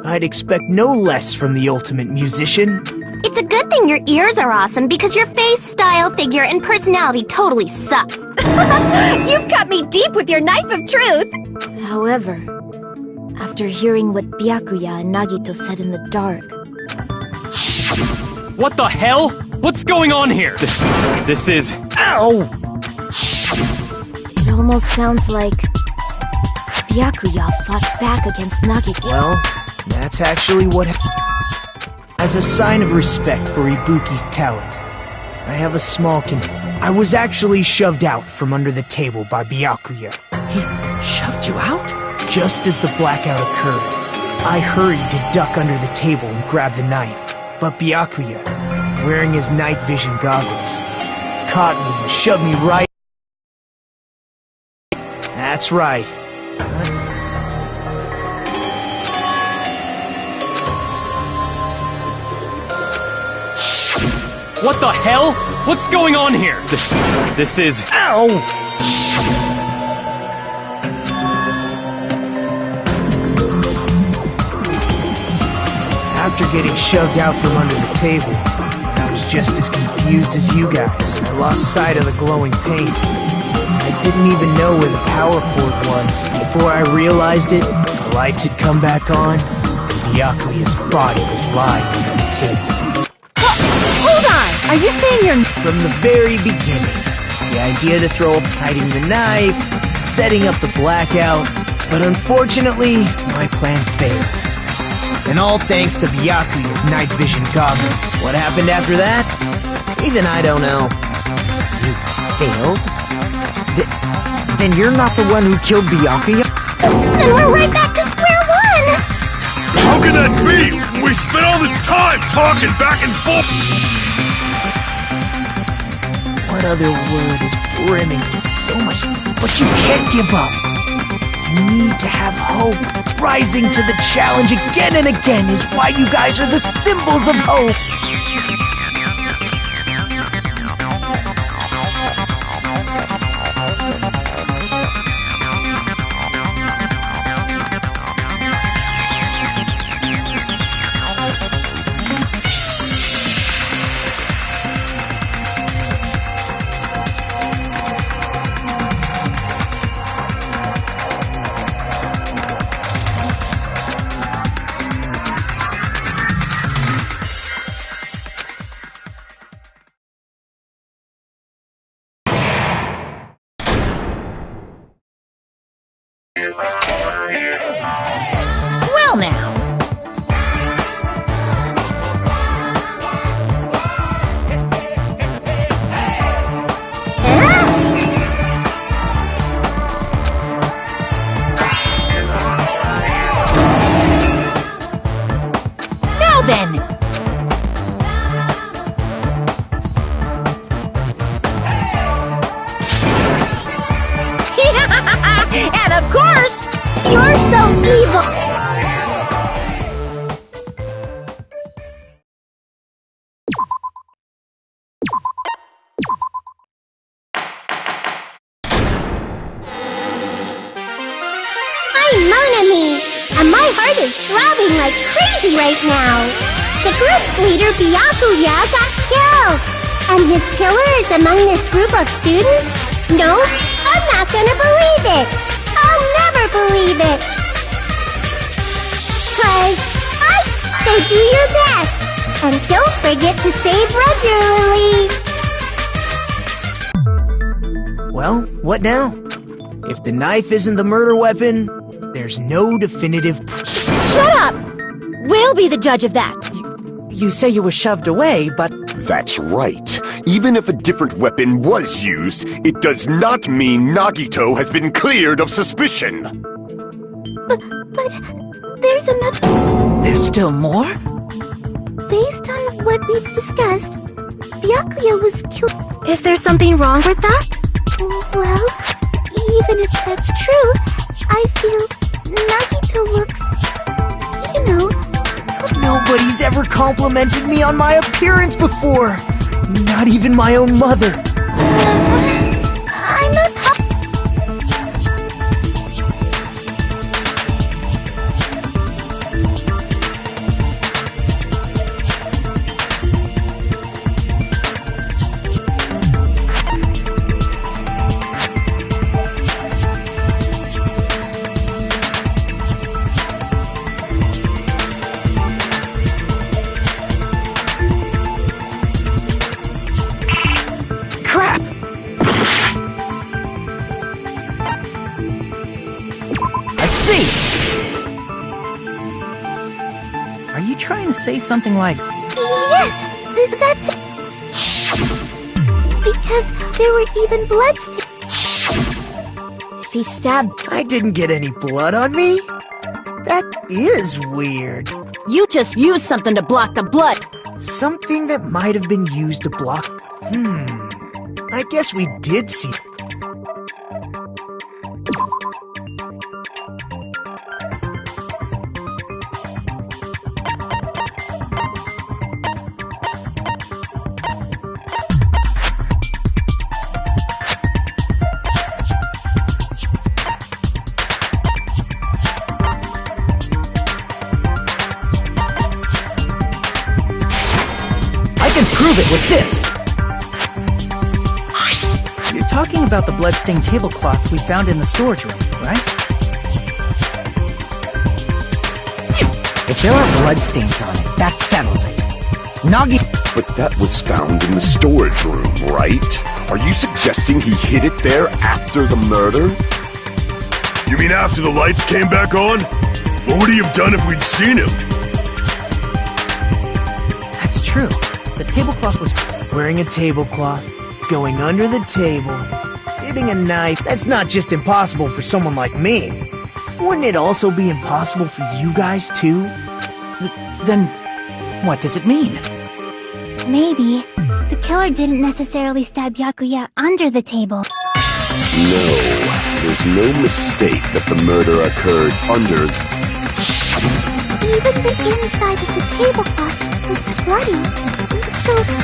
I'd expect no less from the ultimate musician. It's a good thing your ears are awesome because your face, style, figure, and personality totally suck. You've cut me deep with your knife of truth! However, after hearing what Byakuya and Nagito said in the dark... What the hell? What's going on here? This is... Ow! It almost sounds like... Byakuya fought back against Nagito. Well, that's actually what... As a sign of respect for Ibuki's talent, I have a small I was actually shoved out from under the table by Byakuya. He shoved you out? Just as the blackout occurred, I hurried to duck under the table and grab the knife. But Byakuya, wearing his night vision goggles, caught me and shoved me right... That's right. What the hell? What's going on here? This is... Ow! After getting shoved out from under the table, I was just as confused as you guys. I lost sight of the glowing paint. I didn't even know where the power cord was. Before I realized it, the lights had come back on, and Byakuya's body was lying under the table. Hold on! Are you saying you're... From the very beginning, the idea to throw up hiding the knife, setting up the blackout, but unfortunately, my plan failed. And all thanks to Byakuya's night vision goggles. What happened after that? Even I don't know. You failed? Then you're not the one who killed Byakuya? Then we're right back to square one! How can that be? We spent all this time talking back and forth! What other word is brimming with so much? But you can't give up. You need to have hope. Rising to the challenge again and again is why you guys are the symbols of hope. Well now. Now then. And of course, You're so evil! I'm Mon Ami, and my heart is throbbing like crazy right now. The group's leader, Byakuya, got killed. And his killer is among this group of students? No, I'm not gonna believe it. I'll never believe it. So do your best. And don't forget to save regularly. Well, what now? If the knife isn't the murder weapon, there's no definitive... Shut up! We'll be the judge of that. You say you were shoved away, but... That's right. Even if a different weapon was used, it does not mean Nagito has been cleared of suspicion. But there's another... There's still more? Based on what we've discussed, Byakuya was killed... Is there something wrong with that? Well, even if that's true, I feel Nagito looks... you know... Nobody's ever complimented me on my appearance before! Not even my own mother! I'm not... Crap! I see! Are you trying to say something like... Yes, that's it. Because there were even bloodstains. If he stabbed... I didn't get any blood on me? That is weird. You just used something to block the blood. Something that might have been used to block... I guess we did see... I can prove it with this! You're talking about the bloodstained tablecloth we found in the storage room, right? If there are bloodstains on it, that settles it. Nagi... But that was found in the storage room, right? Are you suggesting he hid it there after the murder? You mean after the lights came back on? What would he have done if we'd seen him? That's true. The tablecloth was... Wearing a tablecloth, going under the table, hitting a knife. That's not just impossible for someone like me. Wouldn't it also be impossible for you guys too? Then, what does it mean? Maybe the killer didn't necessarily stab Byakuya under the table. No, there's no mistake that the murder occurred under... Even the inside of the tablecloth was bloody. So, but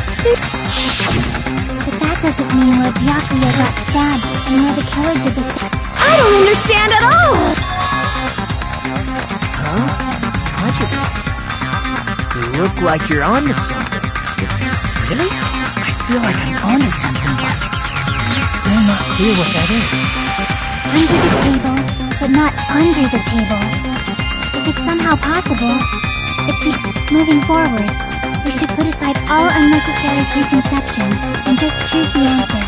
that doesn't mean where Byakuya got stabbed and where the killer did the stab. I don't understand at all! Huh? You look like you're onto something. Really? I feel like I'm onto something, but I'm still not clear what that is. Under the table, but not under the table. If it's somehow possible, it's moving forward. We should put aside all unnecessary preconceptions and just choose the answer.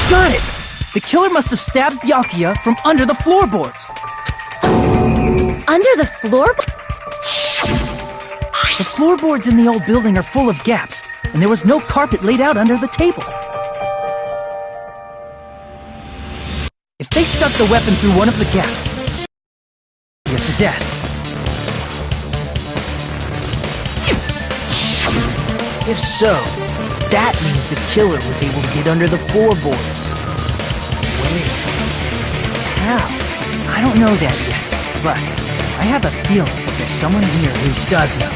Got it! The killer must have stabbed Byakuya from under the floorboards. Under the floor? The floorboards in the old building are full of gaps, and there was no carpet laid out under the table. If they stuck the weapon through one of the gaps, you're to death. If so, that means the killer was able to get under the floorboards. Wait, how? I don't know that yet, but I have a feeling there's someone here who does know.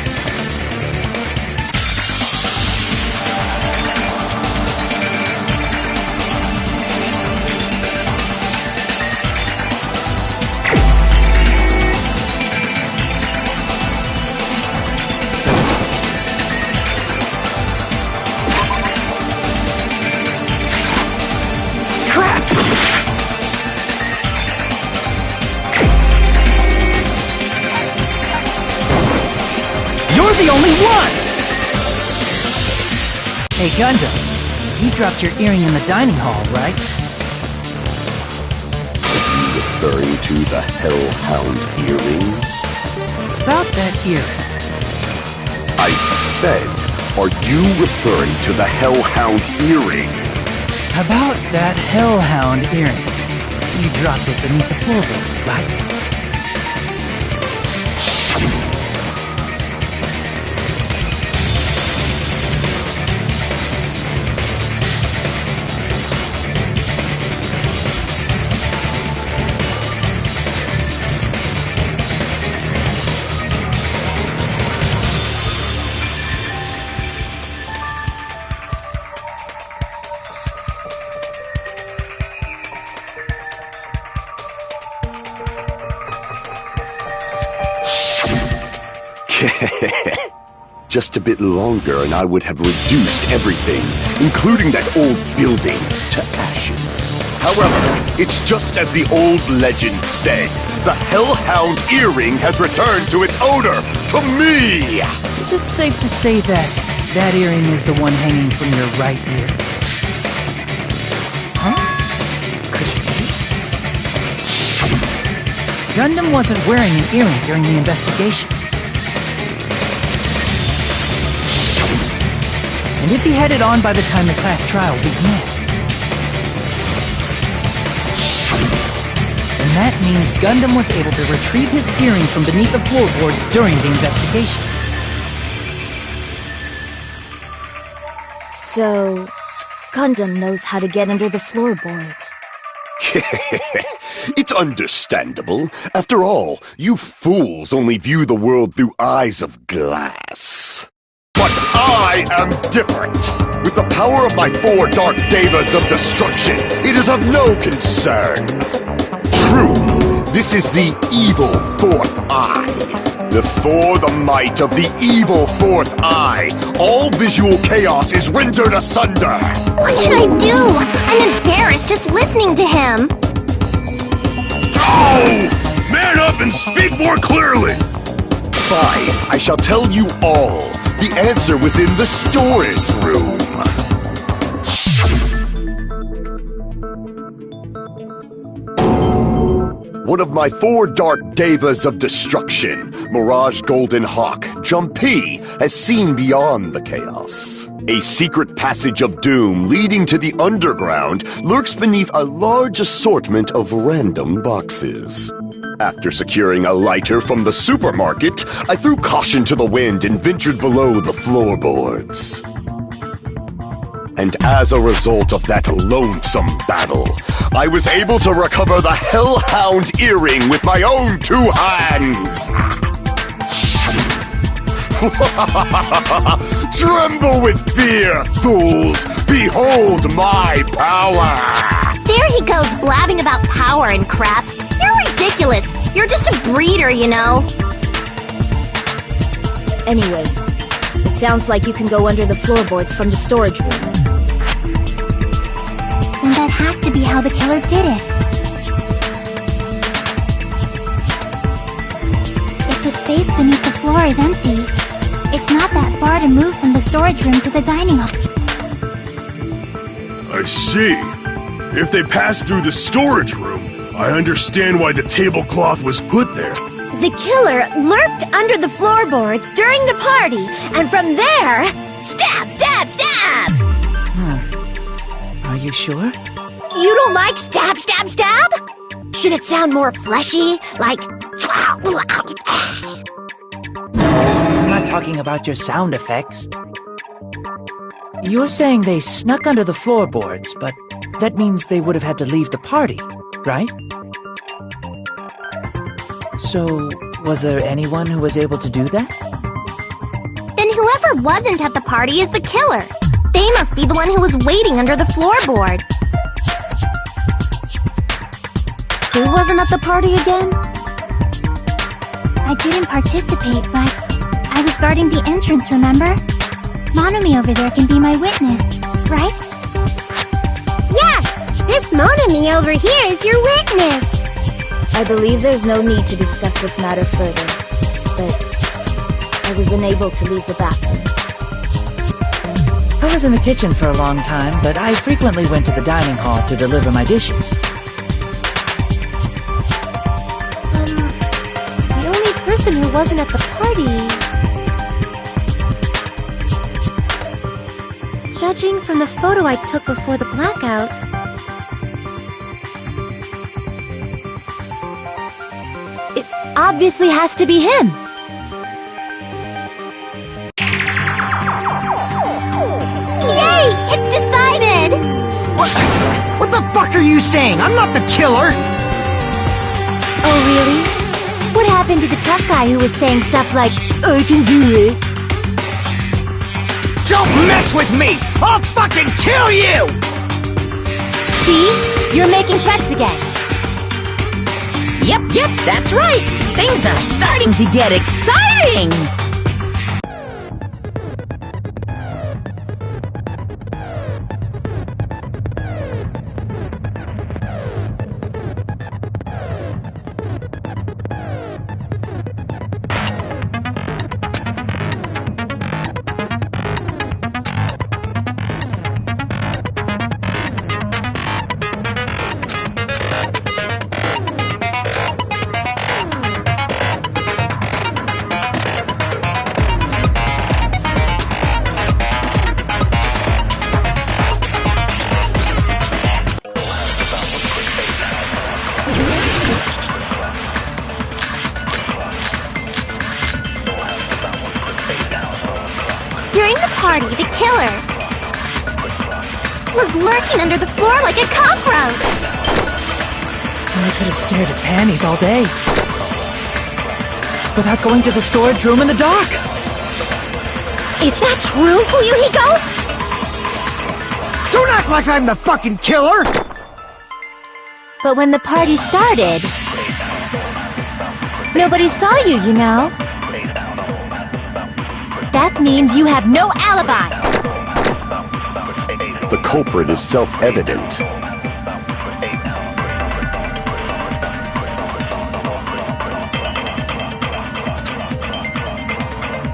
The only one! Hey, Gundam, you dropped your earring in the dining hall, right? Are you referring to the Hellhound earring? About that earring. I said, are you referring to the Hellhound earring? About that Hellhound earring. You dropped it beneath the floorboard, right? Just a bit longer and I would have reduced everything, including that old building, to ashes. However, it's just as the old legend said. The Hellhound earring has returned to its owner, to me! Is it safe to say that earring is the one hanging from your right ear? Huh? Could it be? Gundam wasn't wearing an earring during the investigation. And if he had it on by the time the class trial began, then that means Gundam was able to retrieve his earring from beneath the floorboards during the investigation. So, Gundam knows how to get under the floorboards. It's understandable. After all, you fools only view the world through eyes of glass. But I am different. With the power of my 4 dark devas of destruction, it is of no concern. True, this is the evil 4th eye. Before the might of the evil 4th eye, all visual chaos is rendered asunder. What should I do? I'm embarrassed just listening to him. Oh! Man up and speak more clearly! Fine, I shall tell you all. The answer was in the storage room. One of my 4 dark devas of destruction, Mirage Golden Hawk, Jumpy, has seen beyond the chaos. A secret passage of doom leading to the underground lurks beneath a large assortment of random boxes. After securing a lighter from the supermarket, I threw caution to the wind and ventured below the floorboards. And as a result of that lonesome battle, I was able to recover the Hellhound earring with my own 2 hands! Tremble with fear, fools! Behold my power! There he goes blabbing about power and crap. You're ridiculous. You're just a breeder, you know. Anyway, it sounds like you can go under the floorboards from the storage room. Then that has to be how the killer did it. If the space beneath the floor is empty, it's not that far to move from the storage room to the dining hall. I see. If they passed through the storage room, I understand why the tablecloth was put there. The killer lurked under the floorboards during the party, and from there, stab, stab, stab! Are you sure? You don't like stab, stab, stab? Should it sound more fleshy, like... No, I'm not talking about your sound effects. You're saying they snuck under the floorboards, but that means they would have had to leave the party, right? So, was there anyone who was able to do that? Then whoever wasn't at the party is the killer. They must be the one who was waiting under the floorboards. Who wasn't at the party again? I didn't participate, but I was guarding the entrance, remember? Monami over there can be my witness, right? Yes! This Monami over here is your witness! I believe there's no need to discuss this matter further, but I was unable to leave the bathroom. I was in the kitchen for a long time, but I frequently went to the dining hall to deliver my dishes. The only person who wasn't at the party... Judging from the photo I took before the blackout... it obviously has to be him! Yay! It's decided! What the fuck are you saying? I'm not the killer! Oh, really? What happened to the tough guy who was saying stuff like, I can do it? Don't mess with me! I'll fucking kill you! See? You're making threats again. Yep, that's right. Things are starting to get exciting. party, the killer was lurking under the floor like a cockroach. I could have stared at panties all day. Without going to the storage room in the dark. Is that true, Fuyuhiko? Don't act like I'm the fucking killer! But when the party started, nobody saw you, you know. That means you have no alibi. The culprit is self-evident.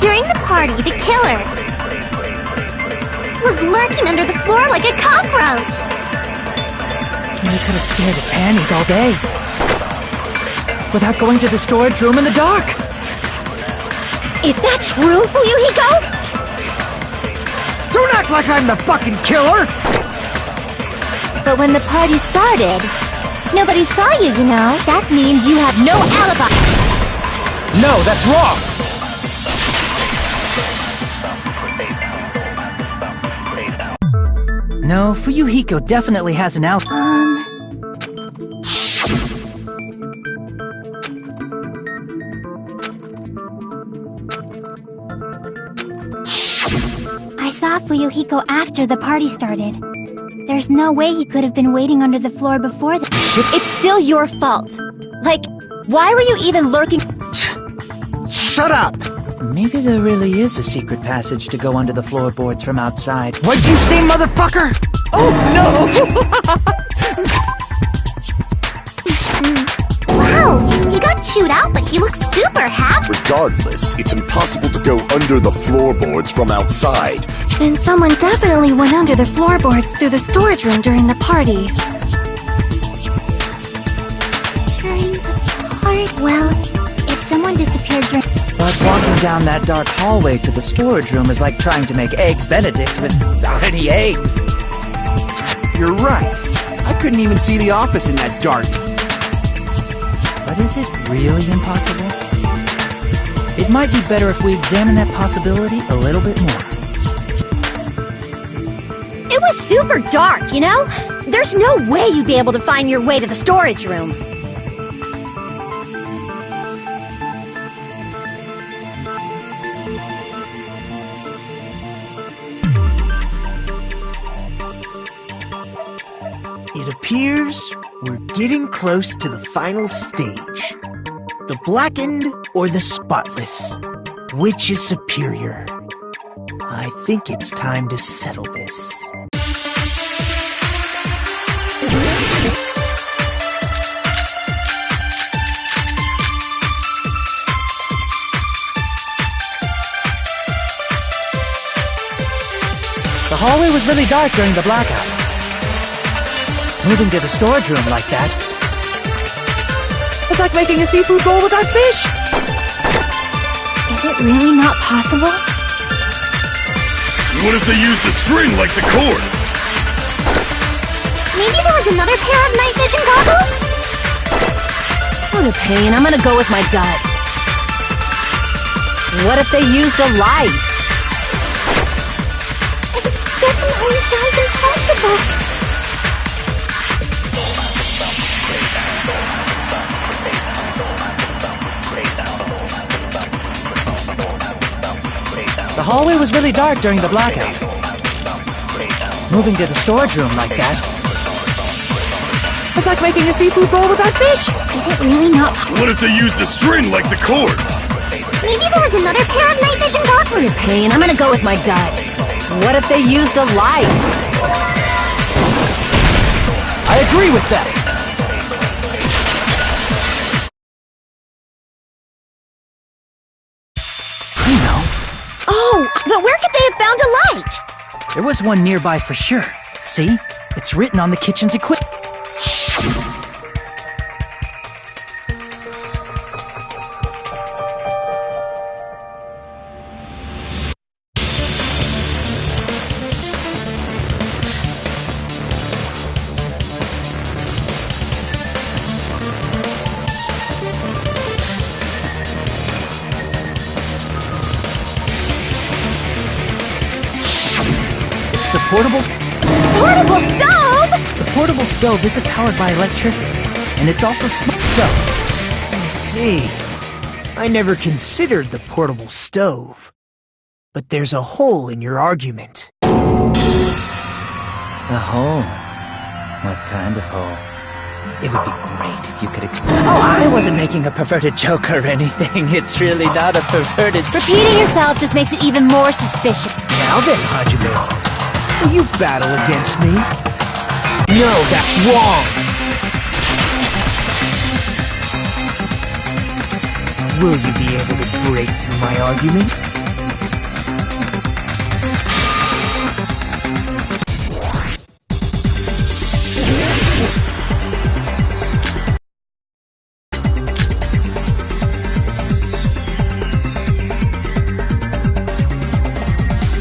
During the party, the killer was lurking under the floor like a cockroach. I could have stared at panties all day. Without going to the storage room in the dark. Is that true, Fuyuhiko? Don't act like I'm the fucking killer! But when the party started, nobody saw you, you know. That means you have no alibi. No, that's wrong! No, Fuyuhiko definitely has an alibi. I saw Fuyuhiko after the party started. There's no way he could have been waiting under the floor before that. It's still your fault. Like, why were you even lurking? Shut up! Maybe there really is a secret passage to go under the floorboards from outside. What'd you say, motherfucker? Oh no! Wow, he got chewed out, but he looks super happy. Regardless, it's impossible to go under the floorboards from outside. Then someone definitely went under the floorboards through the storage room during the party. During the party? Well, if someone disappeared during... But walking down that dark hallway to the storage room is like trying to make Eggs Benedict without any eggs. You're right. I couldn't even see the office in that dark. But is it really impossible? It might be better if we examine that possibility a little bit more. It was super dark, you know? There's no way you'd be able to find your way to the storage room. It appears we're getting close to the final stage. The blackened or the spotless? Which is superior? I think it's time to settle this. The hallway was really dark during the blackout. Moving to the storage room like that was like making a seafood bowl without fish. Is it really not possible? What if they used a string like the cord? Maybe there was another pair of night vision goggles? For the pain, I'm gonna go with my gut. What if they used a light? It definitely sounds impossible. The hallway was really dark during the blackout. Moving to the storage room like that was like making a seafood bowl without fish. Is it really not possible? What if they used a string like the cord? Maybe there was another pair of night vision goggles. For the pain, I'm gonna go with my gut. What if they used a light? I agree with that. You know, Oh, but where could they have found a light? there was one nearby for sure. See? It's written on the kitchen's equipment. portable... Portable stove? The portable stove isn't powered by electricity, and it's also So, I see. I never considered the portable stove. But there's a hole in your argument. A hole? What kind of hole? It would be great if you could Oh, I wasn't making a perverted joke or anything. It's really not a perverted... Repeating yourself just makes it even more suspicious. Now then, Hajime, will you battle against me? No, that's wrong! Will you be able to break through my argument?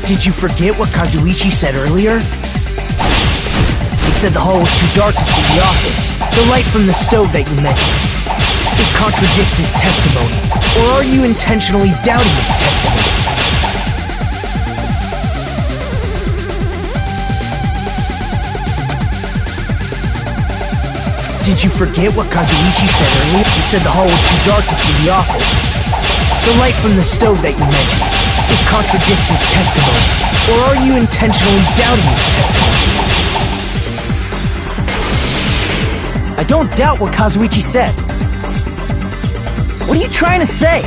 Did you forget what Kazuichi said earlier? He said the hall was too dark to see the office. The light from the stove that you mentioned. It contradicts his testimony. Or are you intentionally doubting his testimony? Did you forget what Kazuichi said earlier? He said the hall was too dark to see the office. The light from the stove that you mentioned. It contradicts his testimony. Or are you intentionally doubting his testimony? I don't doubt what Kazuichi said. What are you trying to say?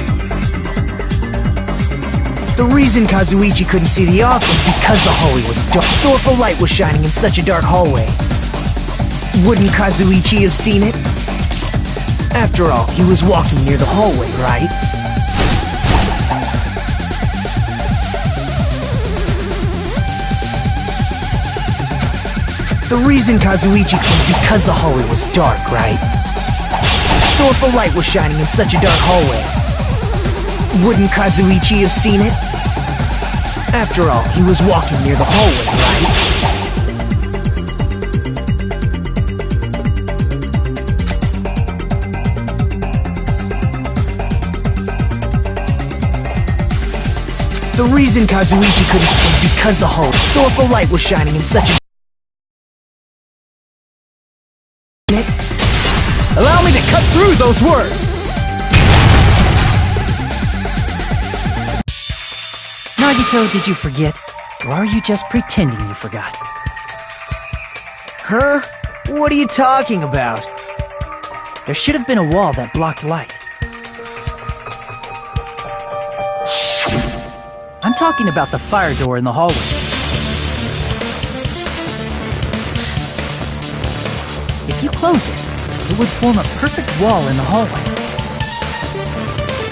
The reason Kazuichi couldn't see the office was because the hallway was dark. So if a light was shining in such a dark hallway, wouldn't Kazuichi have seen it? After all, he was walking near the hallway, right? The reason Kazuichi was because the hallway was dark, right? So if a light was shining in such a dark hallway, wouldn't Kazuichi have seen it? After all, he was walking near the hallway, right? The reason Kazuichi couldn't see was because the hallway. So if a light was shining in such a Allow me to cut through those words! Nagito, did you forget? Or are you just pretending you forgot? Huh? What are you talking about? There should have been a wall that blocked light. I'm talking about the fire door in the hallway. If you close it, it would form a perfect wall in the hallway.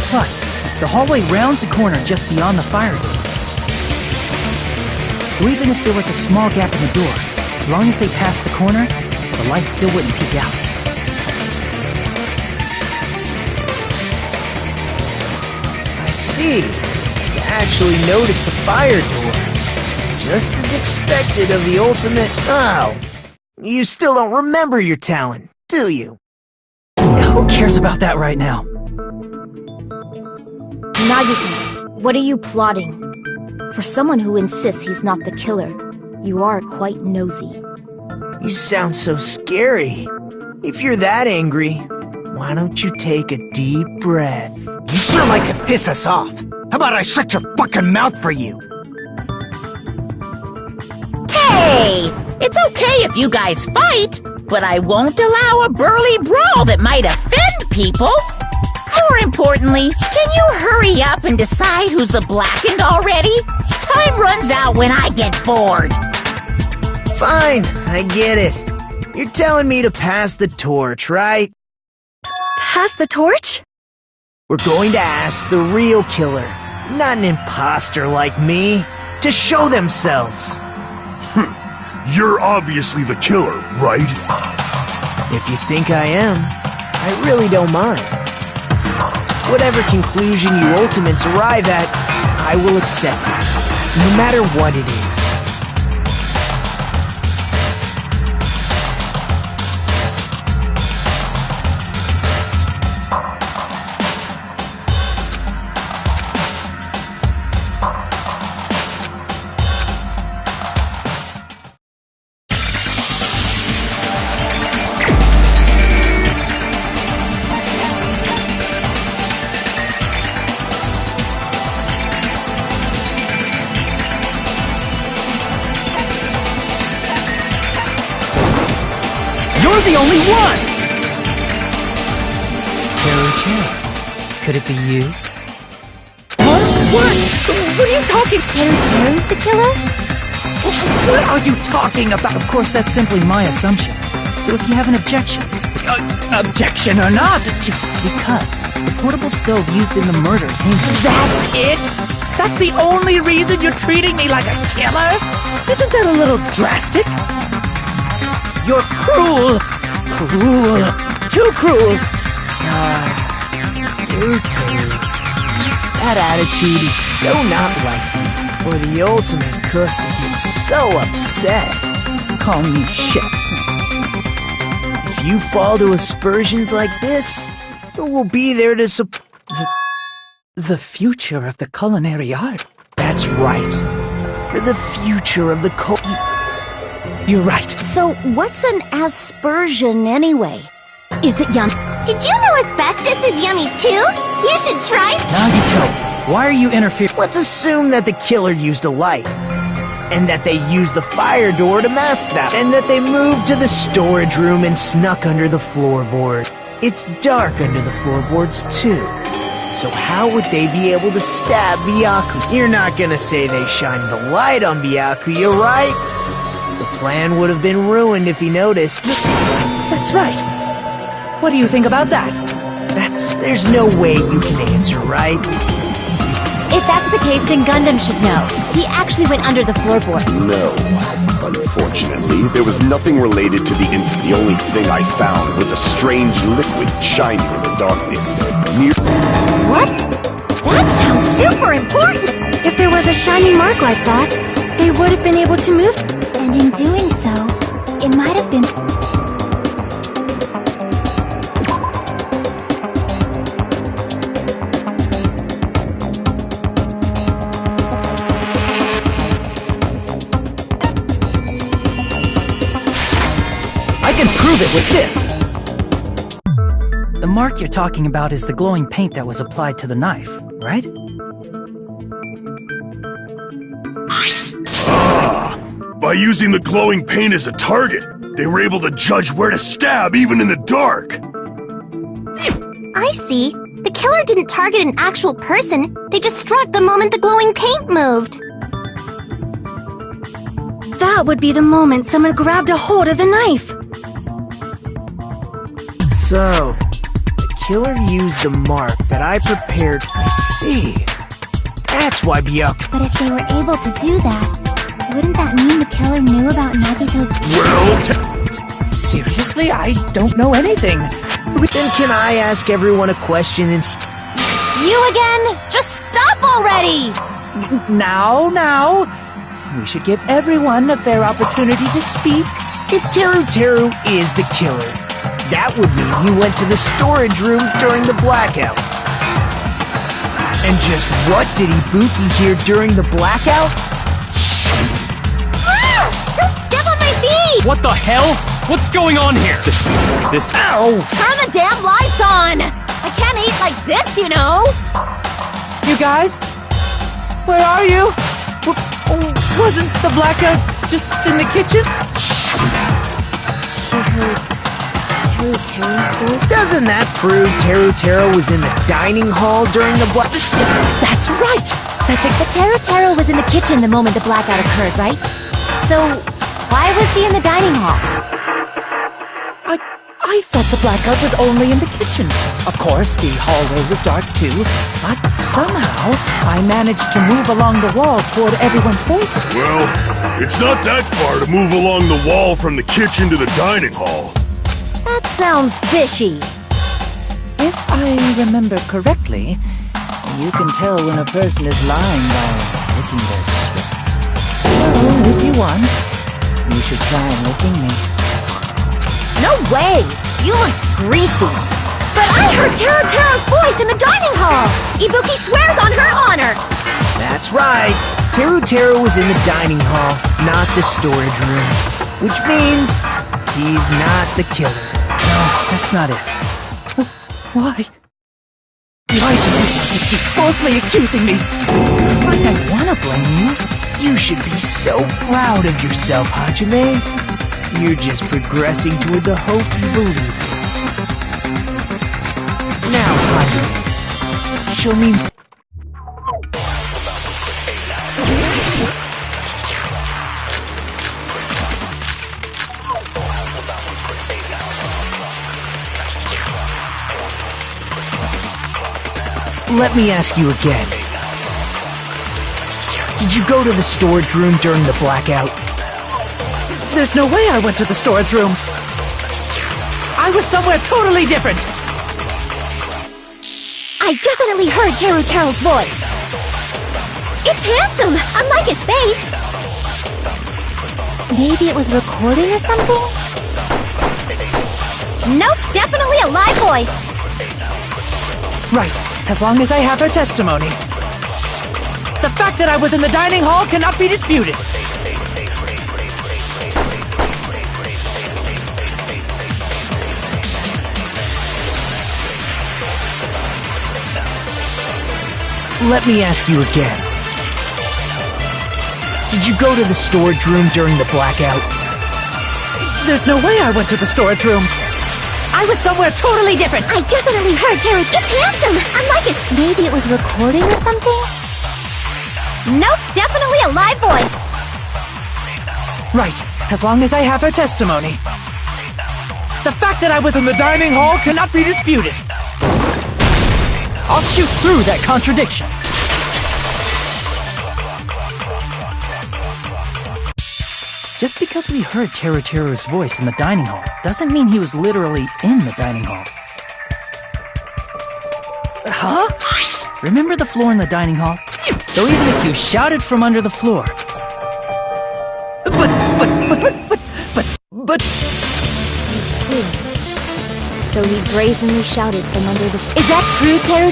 Plus, the hallway rounds a corner just beyond the fire door. So even if there was a small gap in the door, as long as they passed the corner, the light still wouldn't peek out. I see. You actually noticed the fire door. Just as expected of the ultimate... Oh! You still don't remember your talent, do you? Who cares about that right now? Nagito, what are you plotting? For someone who insists he's not the killer, you are quite nosy. You sound so scary. If you're that angry, why don't you take a deep breath? You sure like to piss us off. How about I shut your fucking mouth for you? Hey! It's okay if you guys fight, but I won't allow a burly brawl that might offend people. More importantly, can you hurry up and decide who's the blackened already? Time runs out when I get bored. Fine, I get it. You're telling me to pass the torch, right? Pass the torch? We're going to ask the real killer, not an imposter like me, to show themselves. You're obviously the killer, right? If you think I am, I really don't mind. Whatever conclusion you ultimates arrive at, I will accept it, no matter what it is. the only one! Teru, could it be you? What? What are you talking? Teru's the killer? What are you talking about? Of course, that's simply my assumption. So if you have an objection... objection or not? Because the portable stove used in the murder came from... That's it? That's the only reason you're treating me like a killer? Isn't that a little drastic? You're cruel! Cruel! Too cruel! That attitude is so not like you. For the ultimate cook to get so upset. Call me chef. If you fall to aspersions like this, who will be there to support the future of the culinary art? That's right. For the future of the You're right. So, what's an aspersion anyway? Is it yum? Did you know asbestos is yummy too? You should try. Nagito, why are you interfering? Let's assume that the killer used a light, and that they used the fire door to mask that, and that they moved to the storage room and snuck under the floorboard. It's dark under the floorboards too. So how would they be able to stab Byakuya? You're not gonna say they shined the light on Byakuya, right? The plan would have been ruined if he noticed. That's right. What do you think about that? There's no way you can answer, right? If that's the case, then Gundam should know. He actually went under the floorboard. No. Unfortunately, there was nothing related to the incident. The only thing I found was a strange liquid shining in the darkness. What? That sounds super important! If there was a shiny mark like that, they would have been able to move. And in doing so, it might have been... I can prove it with this! The mark you're talking about is the glowing paint that was applied to the knife, right? By using the glowing paint as a target, they were able to judge where to stab even in the dark. I see. The killer didn't target an actual person. They just struck the moment the glowing paint moved. That would be the moment someone grabbed a hold of the knife. So, the killer used the mark that I prepared. I see. That's why Byakuya... But if they were able to do that, wouldn't that mean the killer knew about Nagito's... Well, seriously? I don't know anything. Then can I ask everyone a question instead? You again? Just stop already! Now. We should give everyone a fair opportunity to speak. If Teru is the killer, that would mean he went to the storage room during the blackout. And just what did Ibuki hear during the blackout? Ah! Don't step on my feet! What the hell? What's going on here? This... Ow! Turn the damn lights on! I can't eat like this, you know! You guys? Where are you? Wasn't the blackout just in the kitchen? She heard Teru's voice. Doesn't that prove Teru was in the dining hall during the That's right! But Teru was in the kitchen the moment the blackout occurred, right? So, why was he in the dining hall? I thought the blackout was only in the kitchen. Of course, the hallway was dark too, but somehow I managed to move along the wall toward everyone's voices. well, it's not that far to move along the wall from the kitchen to the dining hall. That sounds fishy. If I remember correctly, you can tell when a person is lying by licking their sweat. So, if you want, you should try licking me. No way! You look greasy. But I heard Teru's voice in the dining hall! Ibuki swears on her honor! That's right. Teru was in the dining hall, not the storage room. Which means he's not the killer. No, that's not it. Why? Why do you want to keep falsely accusing me? It's not like I want to blame you. You should be so proud of yourself, Hajime. You're just progressing toward the hope you believe in. Now, Padre, show me... Let me ask you again. Did you go to the storage room during the blackout? There's no way I went to the storage room. I was somewhere totally different. I definitely heard Teru's voice. It's handsome, unlike his face. Maybe it was recording or something? Nope, definitely a live voice. Right, as long as I have her testimony. The fact that I was in the dining hall cannot be disputed. Let me ask you again. Did you go to the storage room during the blackout? There's no way I went to the storage room. I was somewhere totally different. I definitely heard Teru. It's handsome, unlike his... Maybe it was recording or something? Nope, definitely a live voice. Right, as long as I have her testimony. The fact that I was in the dining hall cannot be disputed. I'll shoot through that contradiction. Just because we heard Teru's voice in the dining hall doesn't mean he was literally in the dining hall. Huh? Remember the floor in the dining hall? So even if you shouted from under the floor... But... You see. So he brazenly shouted from under the... Is that true, Teru?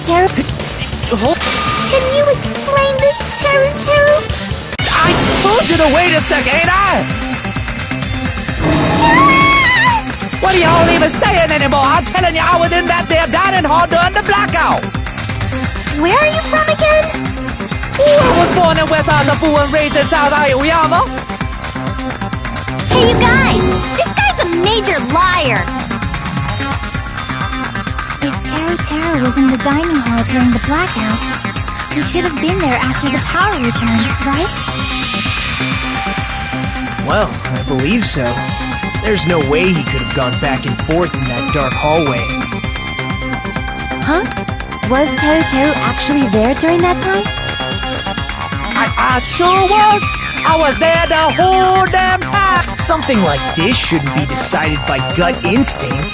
Can you explain this, Teru? I told you to wait a sec, ain't I? What are y'all even saying anymore? I'm telling you, I was in that there dining hall during the blackout. Where are you from again? I was born in West Azafu and raised in South Aoyama. Hey, you guys! This guy's a major liar! If Teru was in the dining hall during the blackout, he should have been there after the power returned, right? Well, I believe so. There's no way he could have gone back and forth in that dark hallway. Huh? Was Teru actually there during that time? I sure was! I was there the whole damn time! Something like this shouldn't be decided by gut instinct.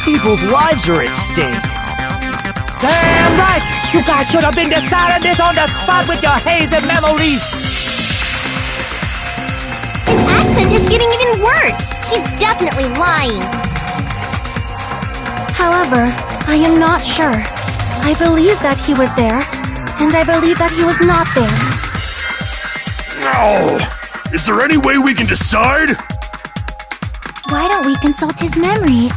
People's lives are at stake. Damn right! You guys should have been deciding this on the spot with your hazy memories! His accent is getting even worse! He's definitely lying! However, I am not sure. I believe that he was there, and I believe that he was not there. No! Is there any way we can decide? Why don't we consult his memories?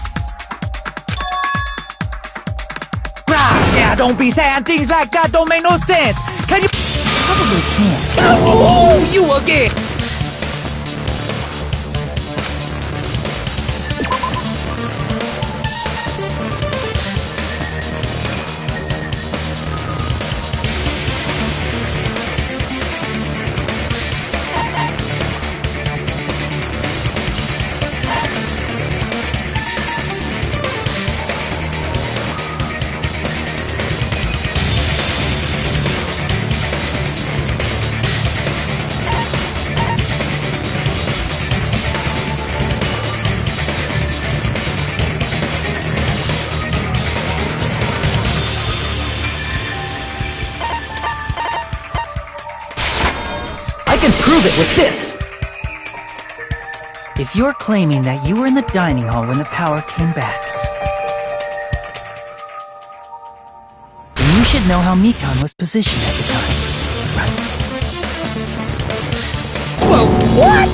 Yeah, don't be saying things like that, don't make no sense! Can you... Probably can't. Oh, you again! I can prove it with this! If you're claiming that you were in the dining hall when the power came back, then you should know how Mikan was positioned at the time, right? Whoa, what?!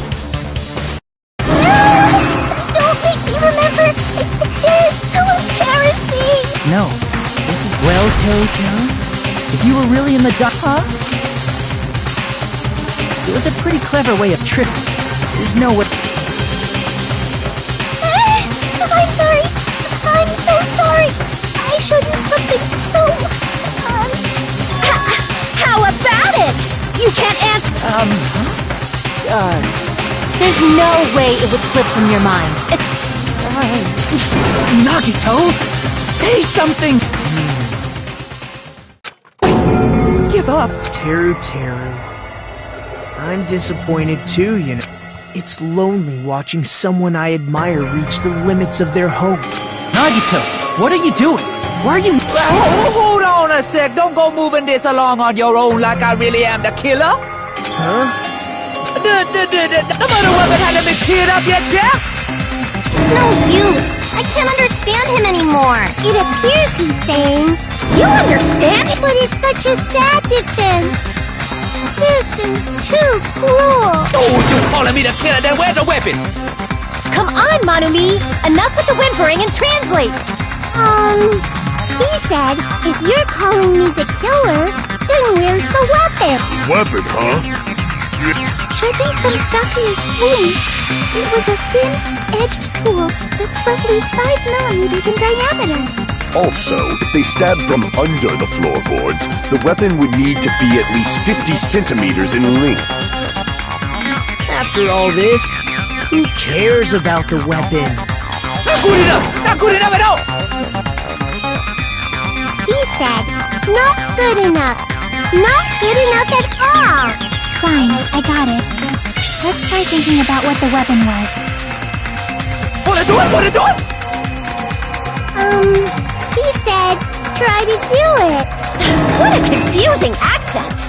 Don't make me remember! It's so embarrassing! No, this is... Well, Teru, if you were really in the Huh? It was a pretty clever way of tricking. There's no way... There's no way it would slip from your mind. Nagito! Say something! Give up. Teru. I'm disappointed too, you know. It's lonely watching someone I admire reach the limits of their hope. Nagito, what are you doing? Why are you... Hold on a sec. Don't go moving this along on your own like I really am the killer. Huh? The murder weapon hasn't been cleared up yet, Chef? It's no use. I can't understand him anymore. It appears he's saying, You understand? but it's such a sad defense. This is too cruel. Oh, you calling me the killer? Then where's the weapon? Come on, Manumi! Enough with the whimpering and translate! He said, if you're calling me the killer, then where's the weapon? Weapon, huh? Judging from Gaku's wounds, it was a thin-edged tool that's roughly 5 millimeters in diameter. Also, if they stabbed from under the floorboards, the weapon would need to be at least 50 centimeters in length. After all this, who cares about the weapon? Not good enough! Not good enough at all! He said, not good enough. Not good enough at all. Fine, I got it. Let's try thinking about what the weapon was. What are you doing? He said, try to do it. What a confusing accent!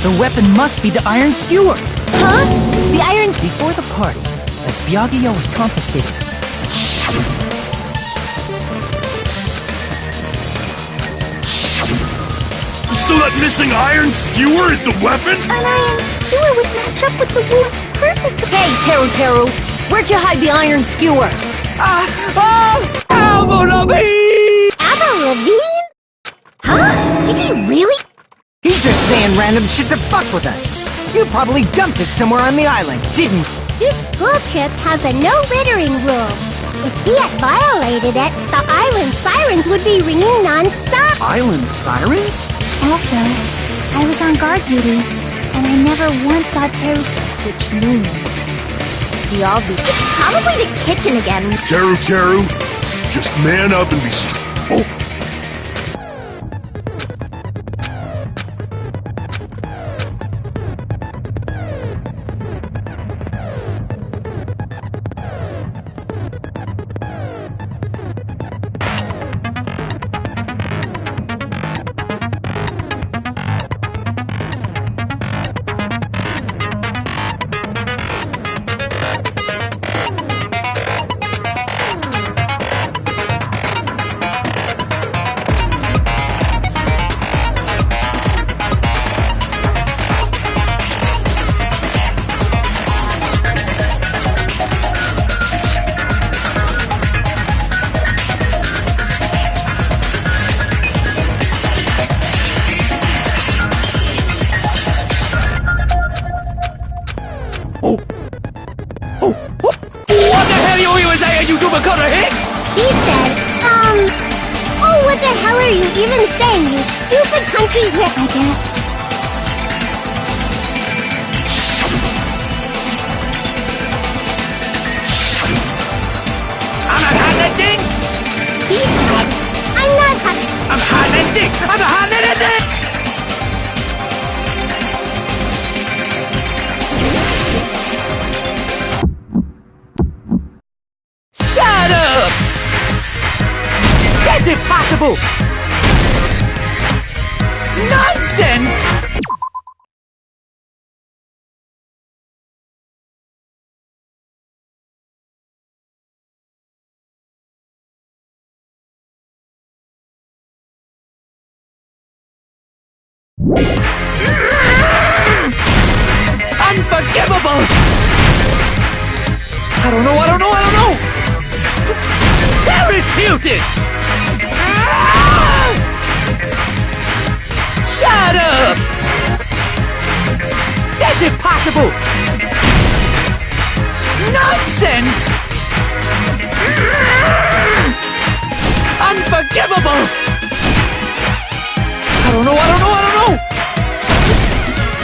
The weapon must be the iron skewer. Huh? The iron... Before the party, as Byakuya was confiscated. So that missing iron skewer is the weapon? An iron skewer would match up with the wounds perfectly. Hey, Teru, where'd you hide the iron skewer? Avril Lavigne! Avril Lavigne? Huh? Did he really? He's just saying random shit to fuck with us. You probably dumped it somewhere on the island, didn't you? This school trip has a no littering rule. If he had violated it, the island sirens would be ringing non-stop. Island sirens? Also, I was on guard duty, and I never once saw Teru, which means we all be. It's probably the kitchen again. Teru, just man up and be strong. Oh. He said, oh, what the hell are you even saying, you stupid country hip, I guess. I'm not hiding anything! He said, I'm not hiding. I'm hiding anything! I'm not hiding anything! Shut up! That's impossible! Nonsense! Unforgivable! I don't know! Paris Hilton! Ah! Shut up! That's impossible! Nonsense! Unforgivable! I don't know!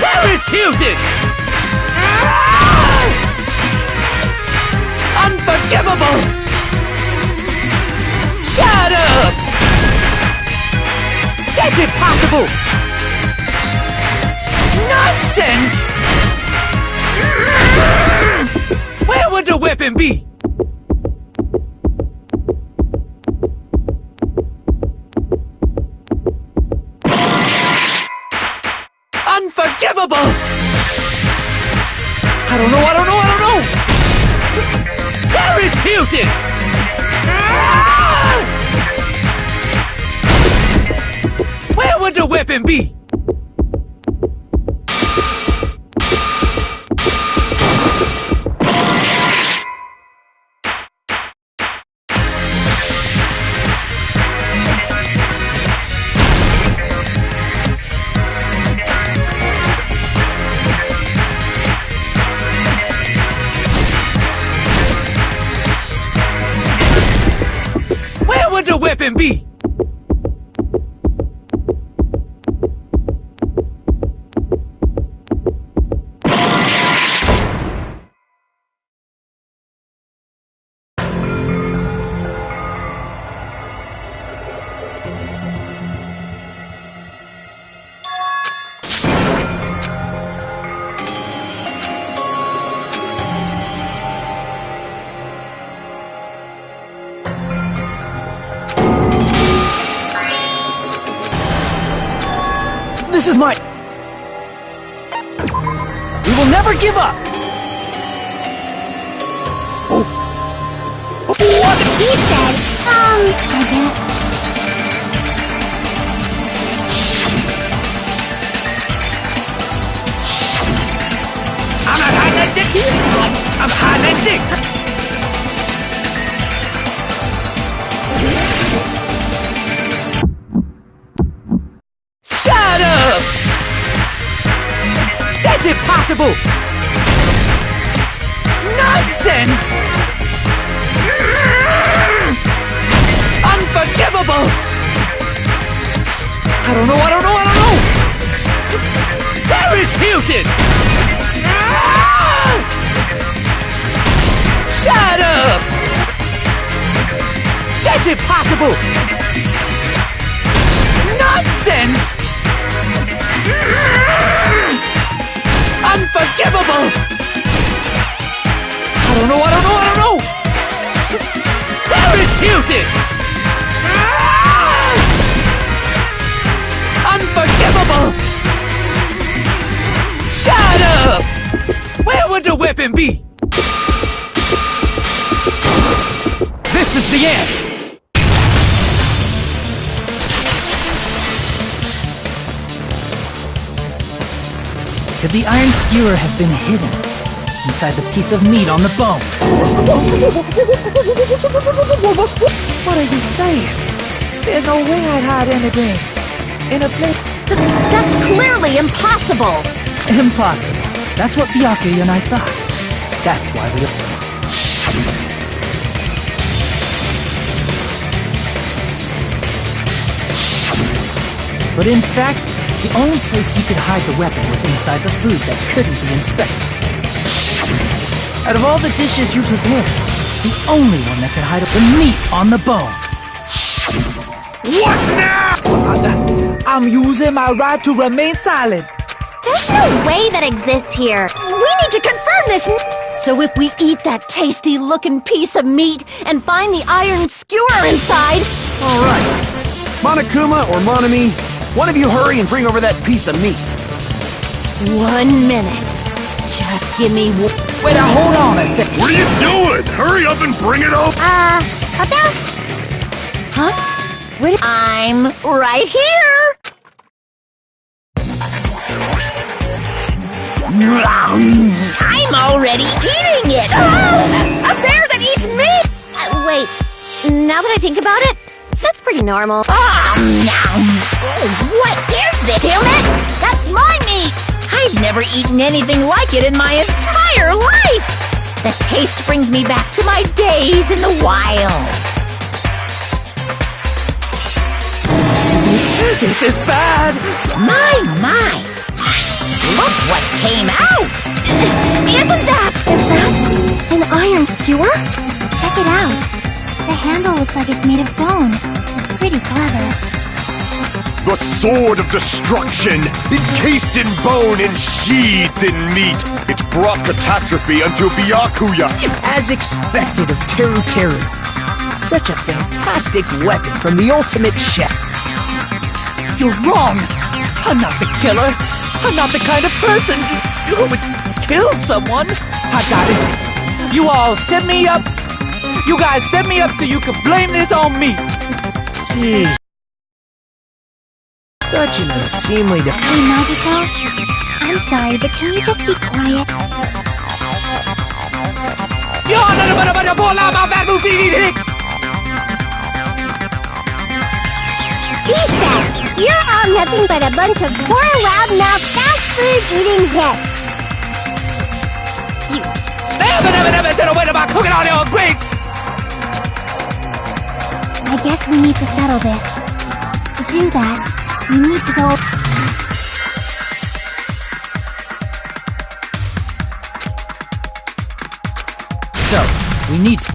Paris Hilton! Ah! Unforgivable! Shut up! That's impossible! Nonsense! Where would the weapon be? Unforgivable! I don't know! Paris Hilton! Ah! Where would the weapon be? Where would the weapon be? This is my... We will never give up! What? He said, I guess. I'm not hiding that dick! He said, I'm hiding that dick! Shut up! That's impossible! Nonsense! Unforgivable! I don't know! Paris Hilton! Ah! Shut up! That's impossible! Nonsense! Unforgivable! I don't know! Paris Hilton! Ah! Unforgivable! Shut up! Where would the weapon be? This is the end! Could the iron skewer have been hidden inside the piece of meat on the bone? What are you saying? There's no way I'd hide anything in a place. That's clearly impossible! Impossible. That's what Byakuya and I thought. That's why we... But in fact, the only place you could hide the weapon was inside the food that couldn't be inspected. Out of all the dishes you prepared, the only one that could hide the meat on the bone. What now? I'm using my right to remain silent. There's no way that exists here. We need to confirm this! So if we eat that tasty-looking piece of meat and find the iron skewer inside... All right. Monokuma or Monami, one of you hurry and bring over that piece of meat. 1 minute. Just give me... Wait, hold on a second. What are you doing? Hurry up and bring it over! About... Huh? Where... I'm right here! I'm already eating it! A bear that eats meat! wait. Now that I think about it, that's pretty normal. What is this? Damn it! That's my meat! I've never eaten anything like it in my entire life! The taste brings me back to my days in the wild. This is bad! My! Look what came out! Is that an iron skewer? Check it out. The handle looks like it's made of bone. Pretty clever. The sword of destruction, encased in bone and sheathed in meat. It brought catastrophe unto Byakuya. As expected of Teru Teru. Such a fantastic weapon from the ultimate chef. You're wrong! I'm not the killer! I'm not the kind of person who would kill someone! I got it! You all set me up! You guys set me up so you could blame this on me! Jeez. Such an unseemly Hey, Nagito. I'm sorry, but can you just be quiet? Isa, you're all nothing but a bunch of poor, loud-mouthed, fast-food-eating hicks. I guess we need to settle this. To do that, we need to go... So, we need to...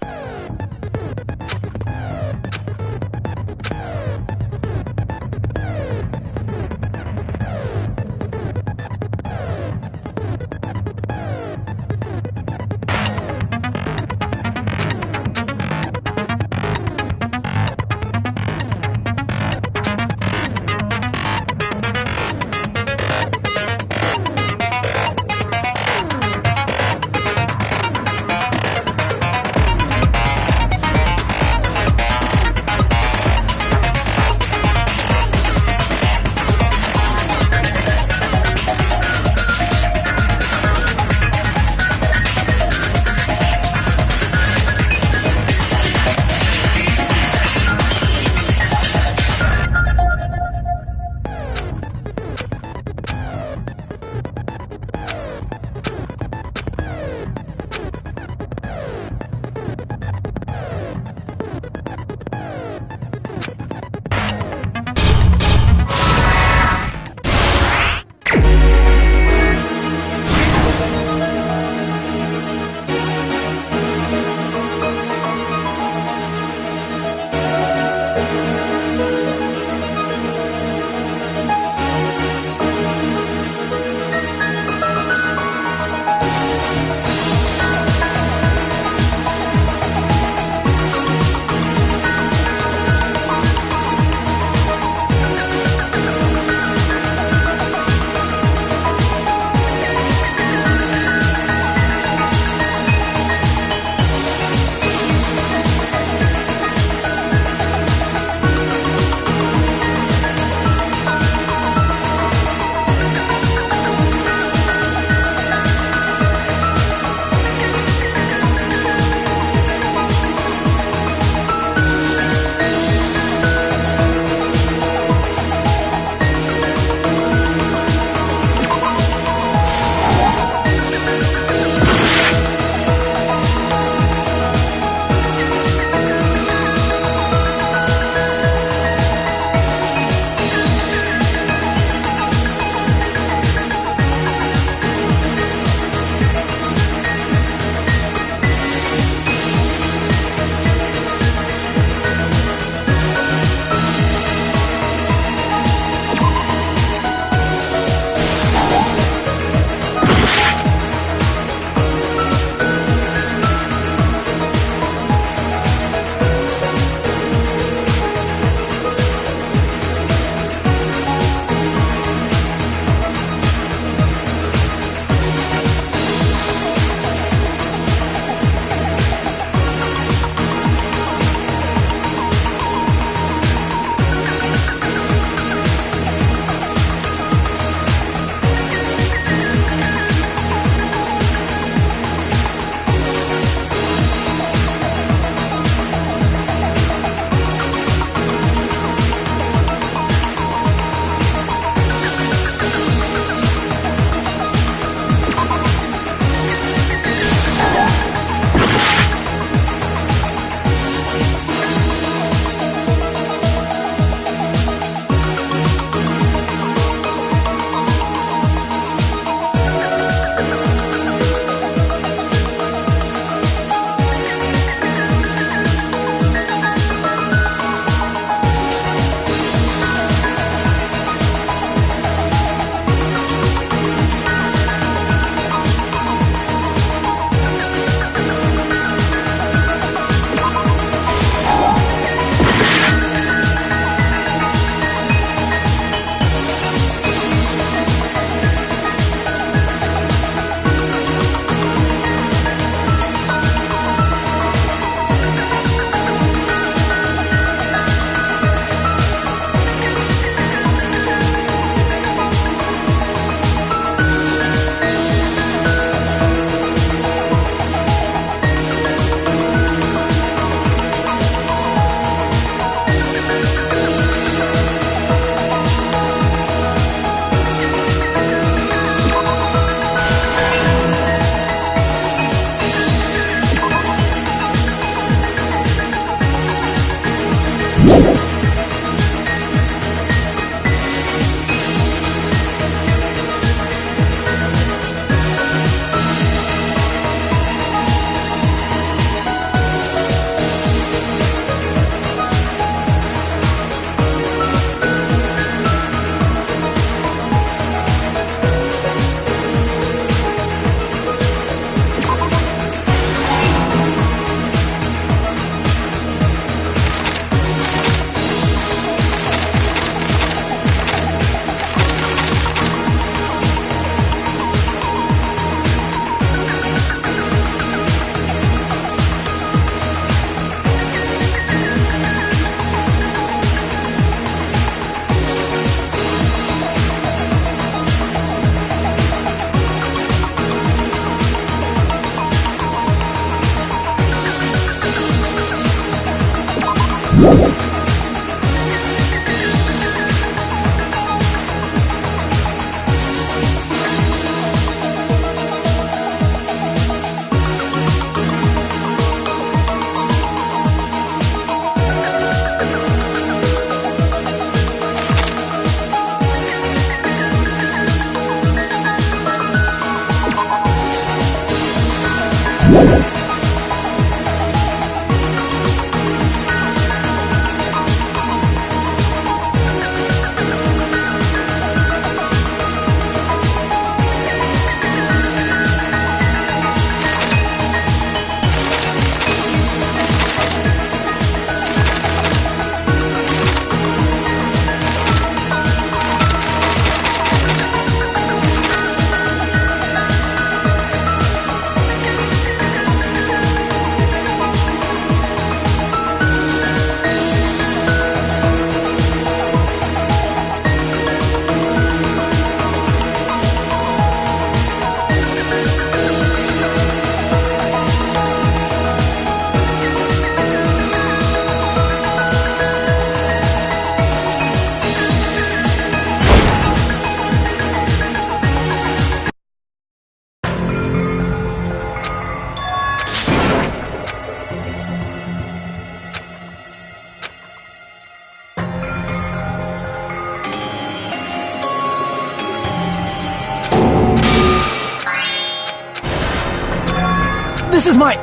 is my...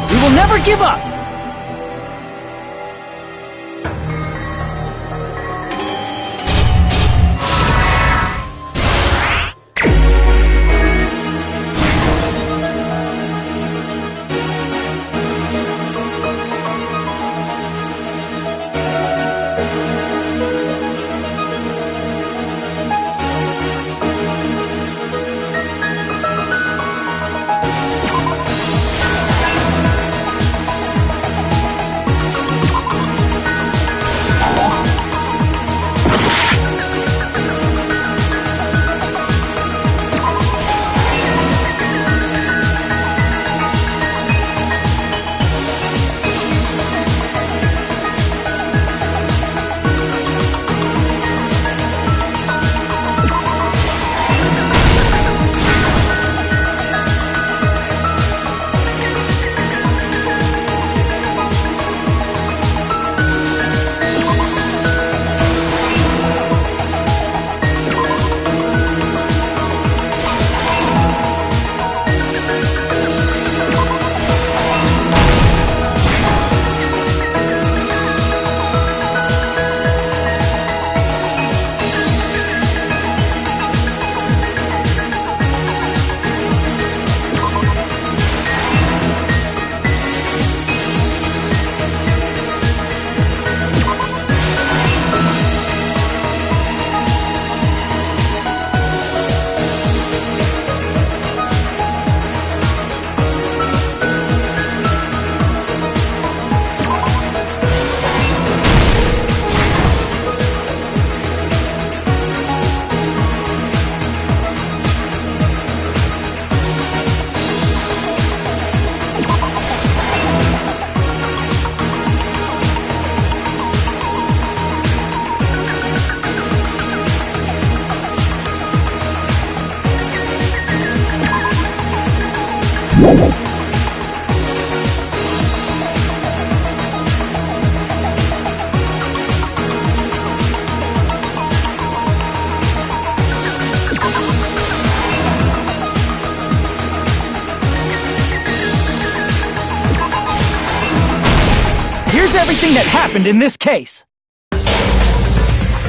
We will never give up! Here's everything that happened in this case.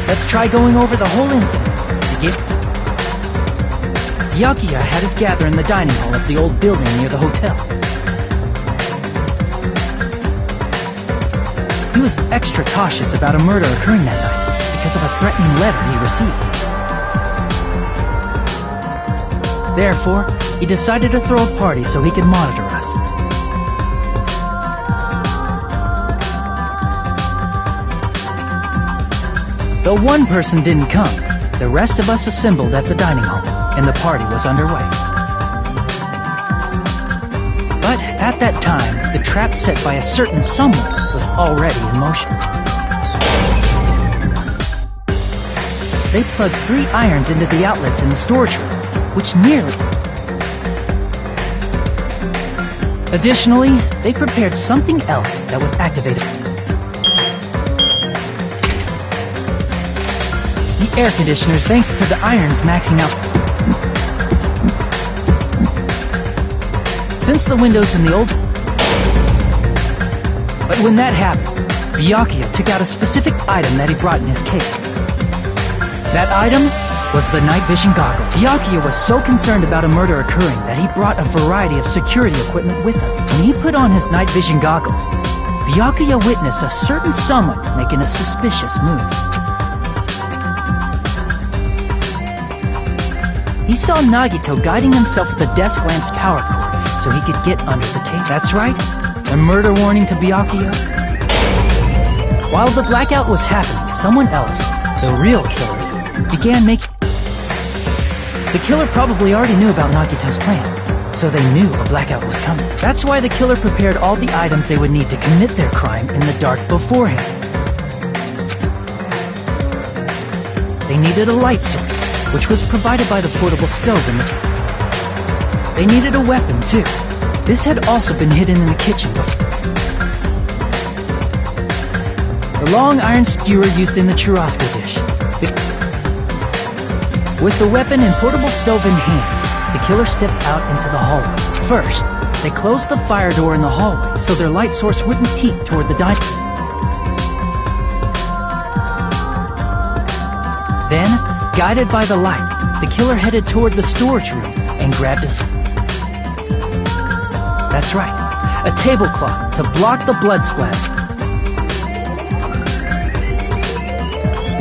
Let's try going over the whole incident. Byakuya had us gather in the dining hall of the old building near the hotel. He was extra cautious about a murder occurring that night because of a threatening letter he received. Therefore, he decided to throw a party so he could monitor us. Though one person didn't come, the rest of us assembled at the dining hall, and the party was underway. But at that time, the trap set by a certain someone was already in motion. They plugged 3 irons into the outlets in the storage room, which nearly... Additionally, they prepared something else that would activate it. The air conditioners, thanks to the irons maxing out. Since the windows in the old... But when that happened, Byakuya took out a specific item that he brought in his case. That item was the night vision goggle. Byakuya was so concerned about a murder occurring that he brought a variety of security equipment with him. When he put on his night vision goggles, Byakuya witnessed a certain someone making a suspicious move. He saw Nagito guiding himself with a desk lamp's power cord so he could get under the table. That's right, a murder warning to Byakuya. While the blackout was happening, someone else, the real killer, began making... The killer probably already knew about Nagito's plan, so they knew a blackout was coming. That's why the killer prepared all the items they would need to commit their crime in the dark beforehand. They needed a light source, which was provided by the portable stove in the... They needed a weapon, too. This had also been hidden in the kitchen before. The long iron skewer used in the churrasco dish. With the weapon and portable stove in hand, the killer stepped out into the hallway. First, they closed the fire door in the hallway so their light source wouldn't peek toward the dining room. Then, guided by the light, the killer headed toward the storage room and grabbed his... That's right, a tablecloth to block the blood splatter.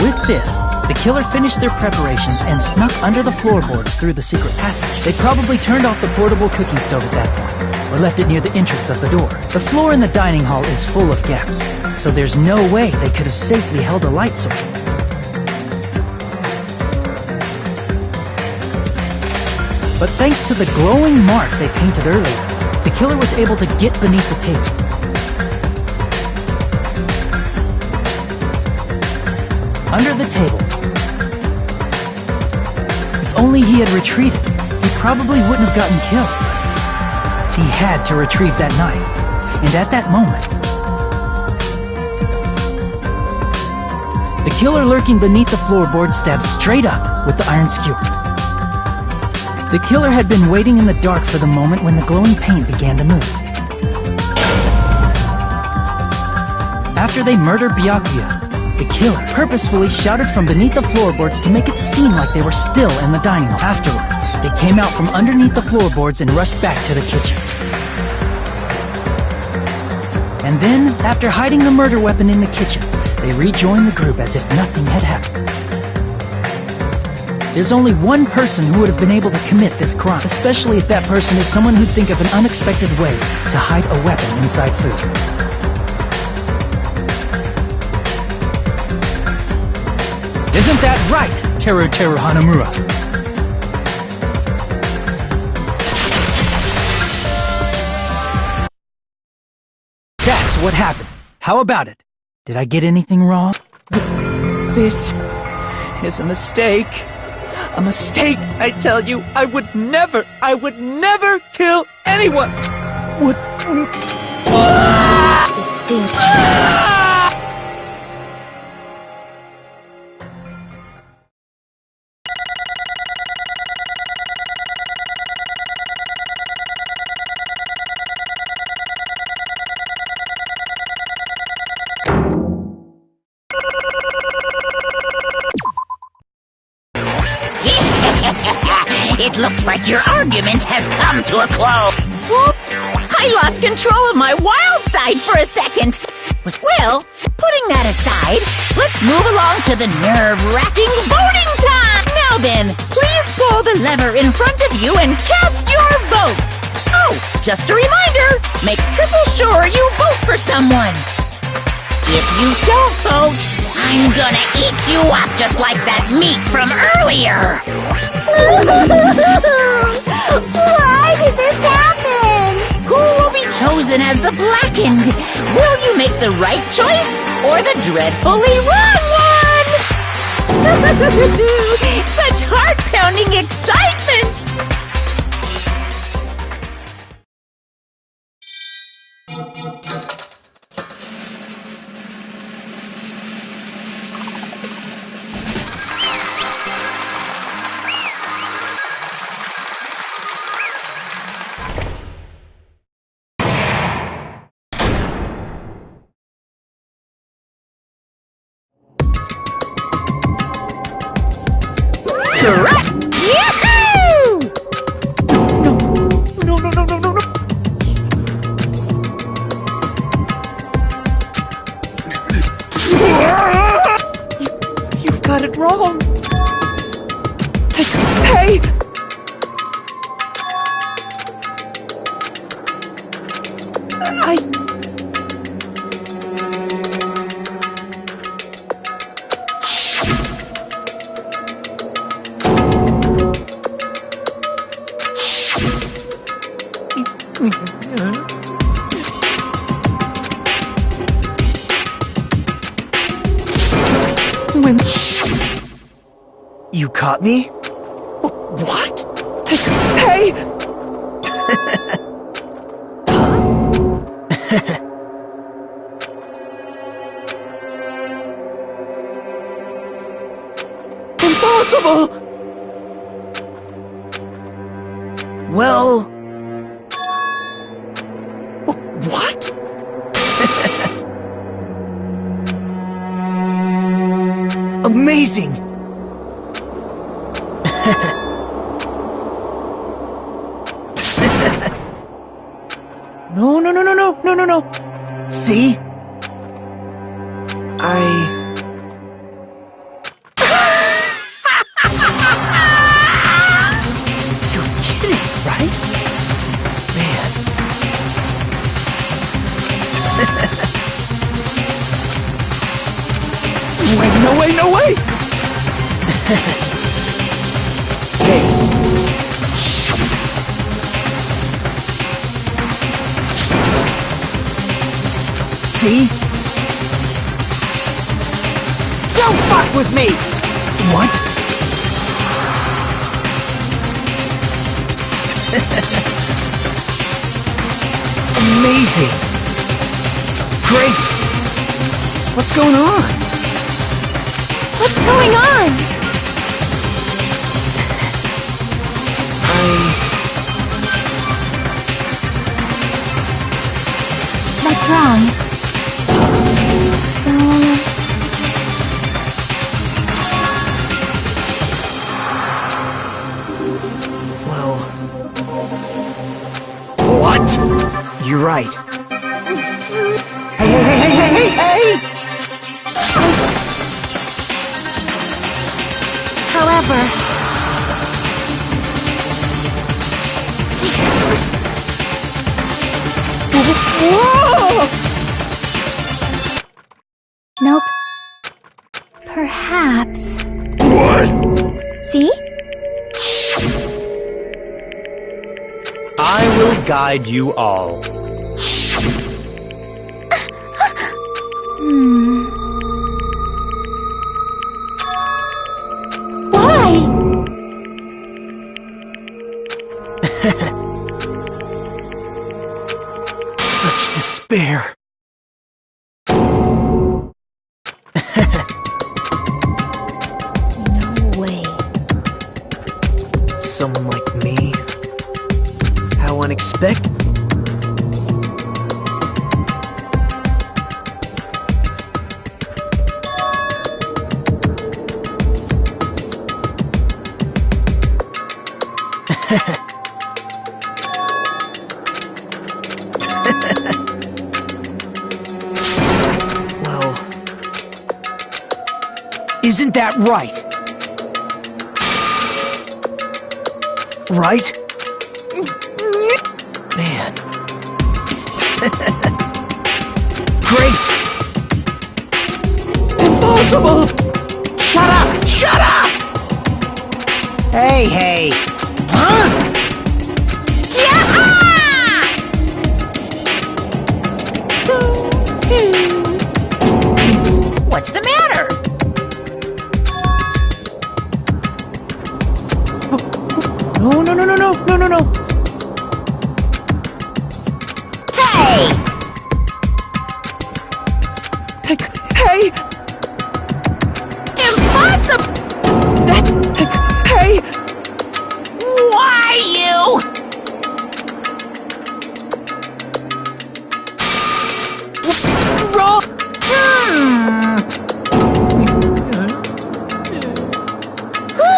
With this, the killer finished their preparations and snuck under the floorboards through the secret passage. They probably turned off the portable cooking stove at that point, or left it near the entrance of the door. The floor in the dining hall is full of gaps, so there's no way they could have safely held a light source. But thanks to the glowing mark they painted earlier, the killer was able to get beneath the table. Under the table. If only he had retreated, he probably wouldn't have gotten killed. He had to retrieve that knife, and at that moment, the killer lurking beneath the floorboard stabbed straight up with the iron skewer. The killer had been waiting in the dark for the moment when the glowing paint began to move. After they murdered Byakuya, the killer purposefully shouted from beneath the floorboards to make it seem like they were still in the dining hall. Afterward, they came out from underneath the floorboards and rushed back to the kitchen. And then, after hiding the murder weapon in the kitchen, they rejoined the group as if nothing had happened. There's only one person who would have been able to commit this crime, especially if that person is someone who'd think of an unexpected way to hide a weapon inside food. Isn't that right, Teru Hanamura? That's what happened. How about it? Did I get anything wrong? This is a mistake. A mistake, I tell you. I would never kill anyone. It seems... It looks like your argument has come to a close. Whoops! I lost control of my wild side for a second. Well, putting that aside, let's move along to the nerve-wracking voting time! Now then, please pull the lever in front of you and cast your vote! Oh, just a reminder, make triple sure you vote for someone. If you don't vote, I'm gonna eat you up just like that meat from earlier! Why did this happen? Who will be chosen as the blackened? Will you make the right choice or the dreadfully wrong one? Such heart-pounding excitement! Correct! Yahoo! No. You've got it wrong. Hey! When... You caught me? What? Hey! Impossible! Well... What? Amazing! No. See? You're kidding, right? Man. No way! Hey. See? Don't fuck with me! What? Amazing! Great! What's going on? What's going on? What's wrong? So... Well... What? You're right. Hey! However... Whoa! Nope. Perhaps... What? See? I will guide you all. Why? Such despair. No way. Someone like me? How unexpected. Well... Isn't that right? Right? Man. Great! Impossible! Shut up! Hey! Huh? What's the matter? No. Hey! Hey! Impossible! Hey! Why you? Wrong!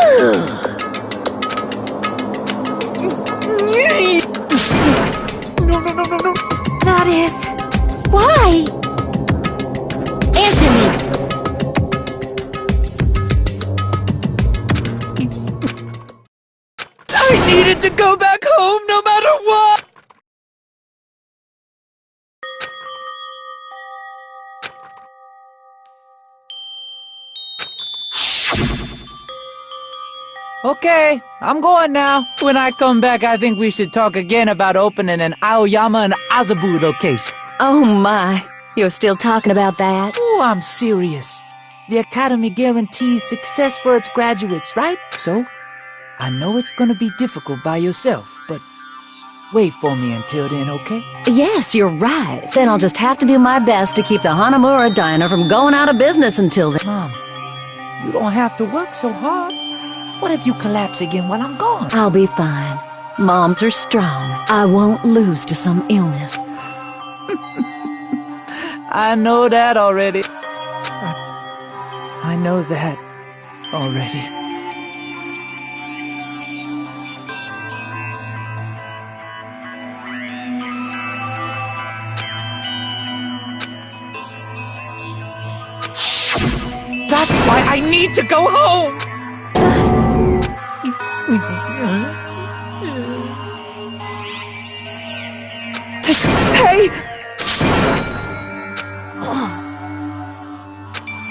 No. That is... Why? Answer me. I needed to go back home no matter what! Okay, I'm going now. When I come back, I think we should talk again about opening an Aoyama and Azabu location. Oh my, you're still talking about that? Oh, I'm serious. The Academy guarantees success for its graduates, right? So, I know it's gonna be difficult by yourself, but wait for me until then, okay? Yes, you're right. Then I'll just have to do my best to keep the Hanamura Diner from going out of business until then. Mom, you don't have to work so hard. What if you collapse again while I'm gone? I'll be fine. Moms are strong. I won't lose to some illness. I know that already. I know that already. That's why I need to go home! Hey!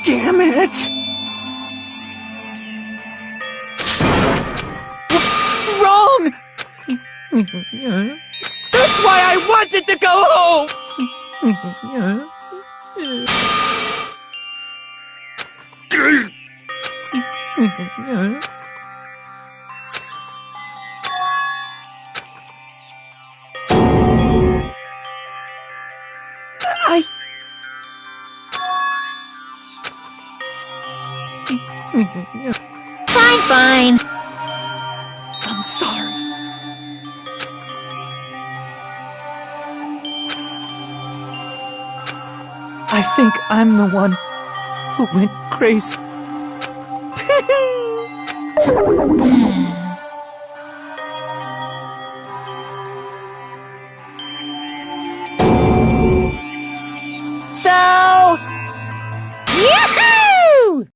Damn it! Wrong! That's why I wanted to go home! Fine. I'm sorry. I think I'm the one who went crazy. So... Yahoo!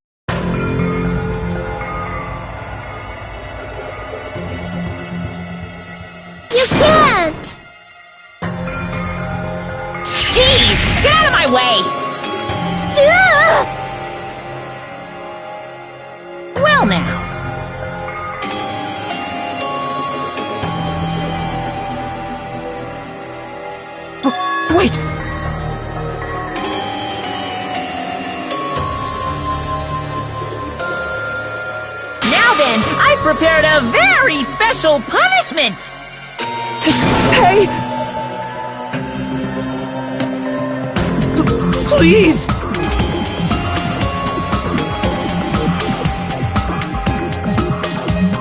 You can't! Jeez! Get out of my way! Well now. Wait! Now then, I've prepared a very special punishment! Hey! Please!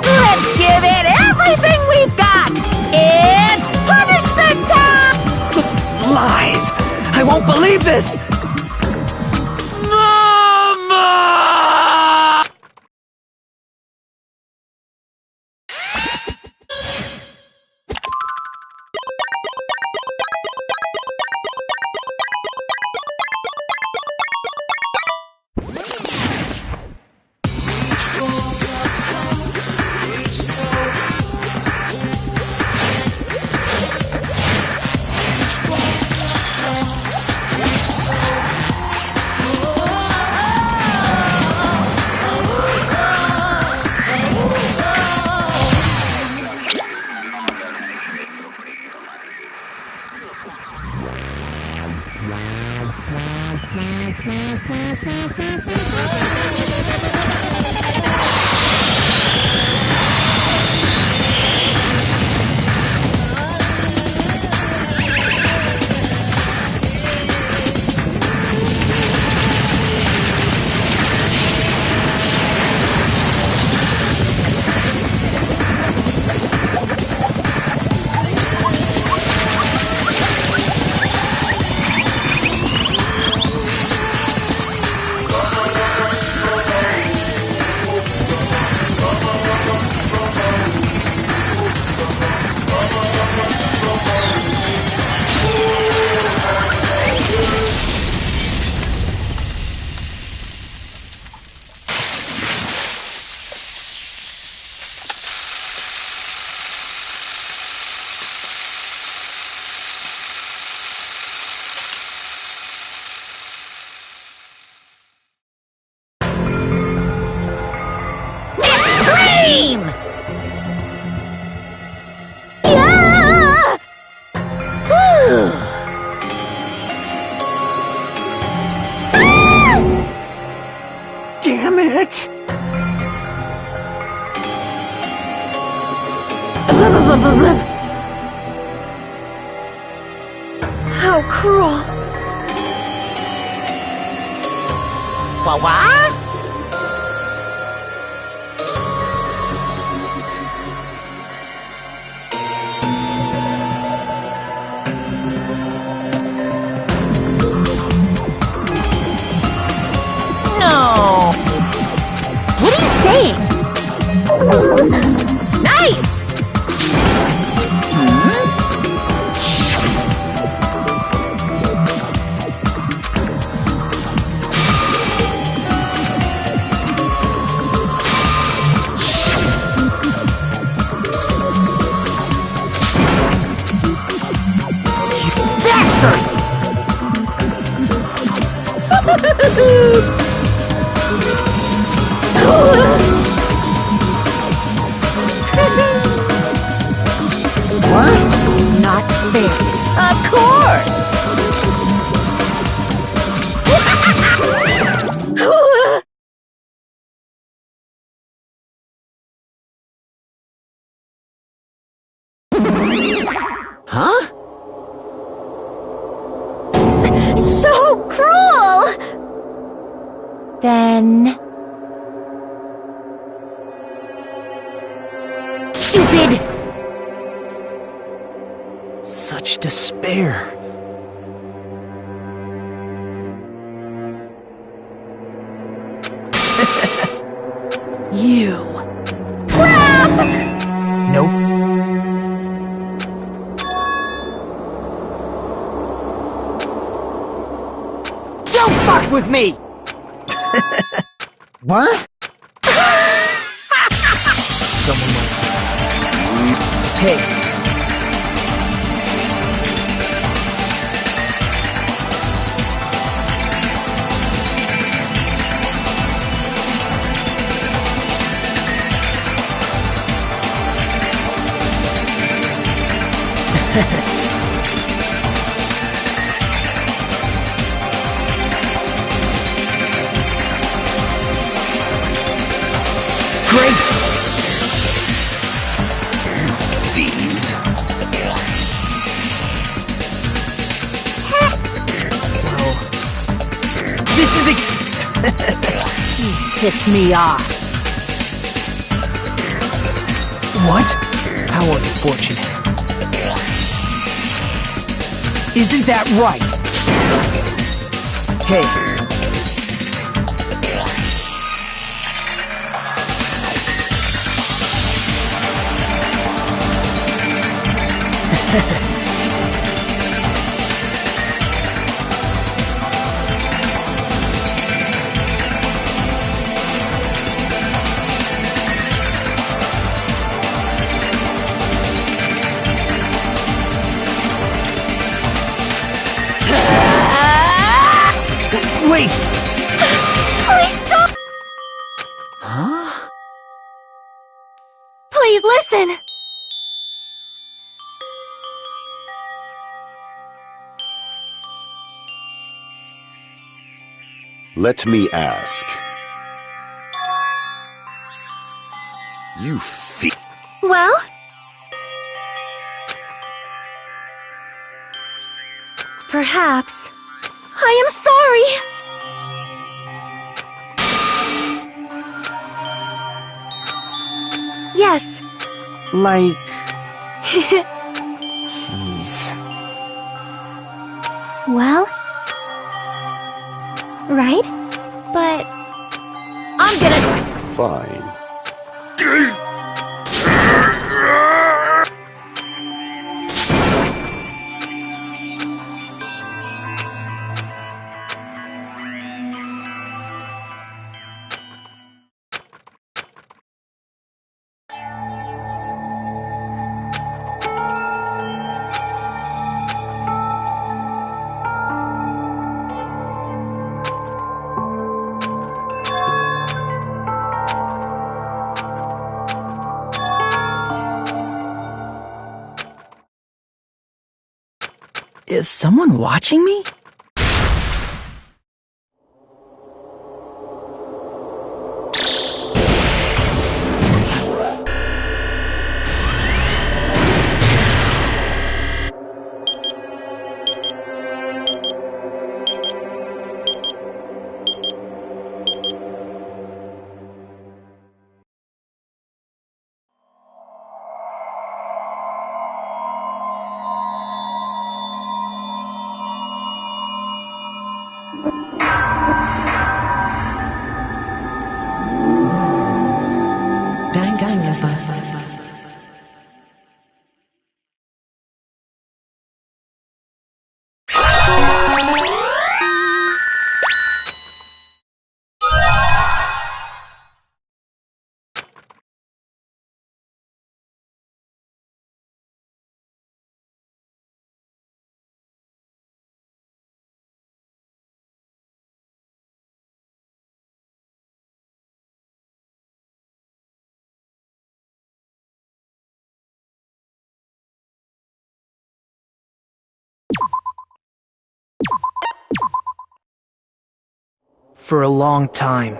Let's give it everything we've got! It's punishment time! Lies! I won't believe this! Mama! Extreme! Yeah! Whew. Damn it! How cruel. What? face! What? Not fair. Of course! Huh? So cruel! Then... Stupid! Such despair. You. Crap! Nope. Don't fuck with me! What? Someone might... Hey. Great! Fiend. Well... This is Piss me off. What? How unfortunate. Isn't that right? Hey. Wait! Please stop! Huh? Please listen! Let me ask. You fiend. Well? Perhaps. I am sorry! Yes. Like... Jeez. Well? Right? But... I'm gonna... Fine. Is someone watching me? For a long time.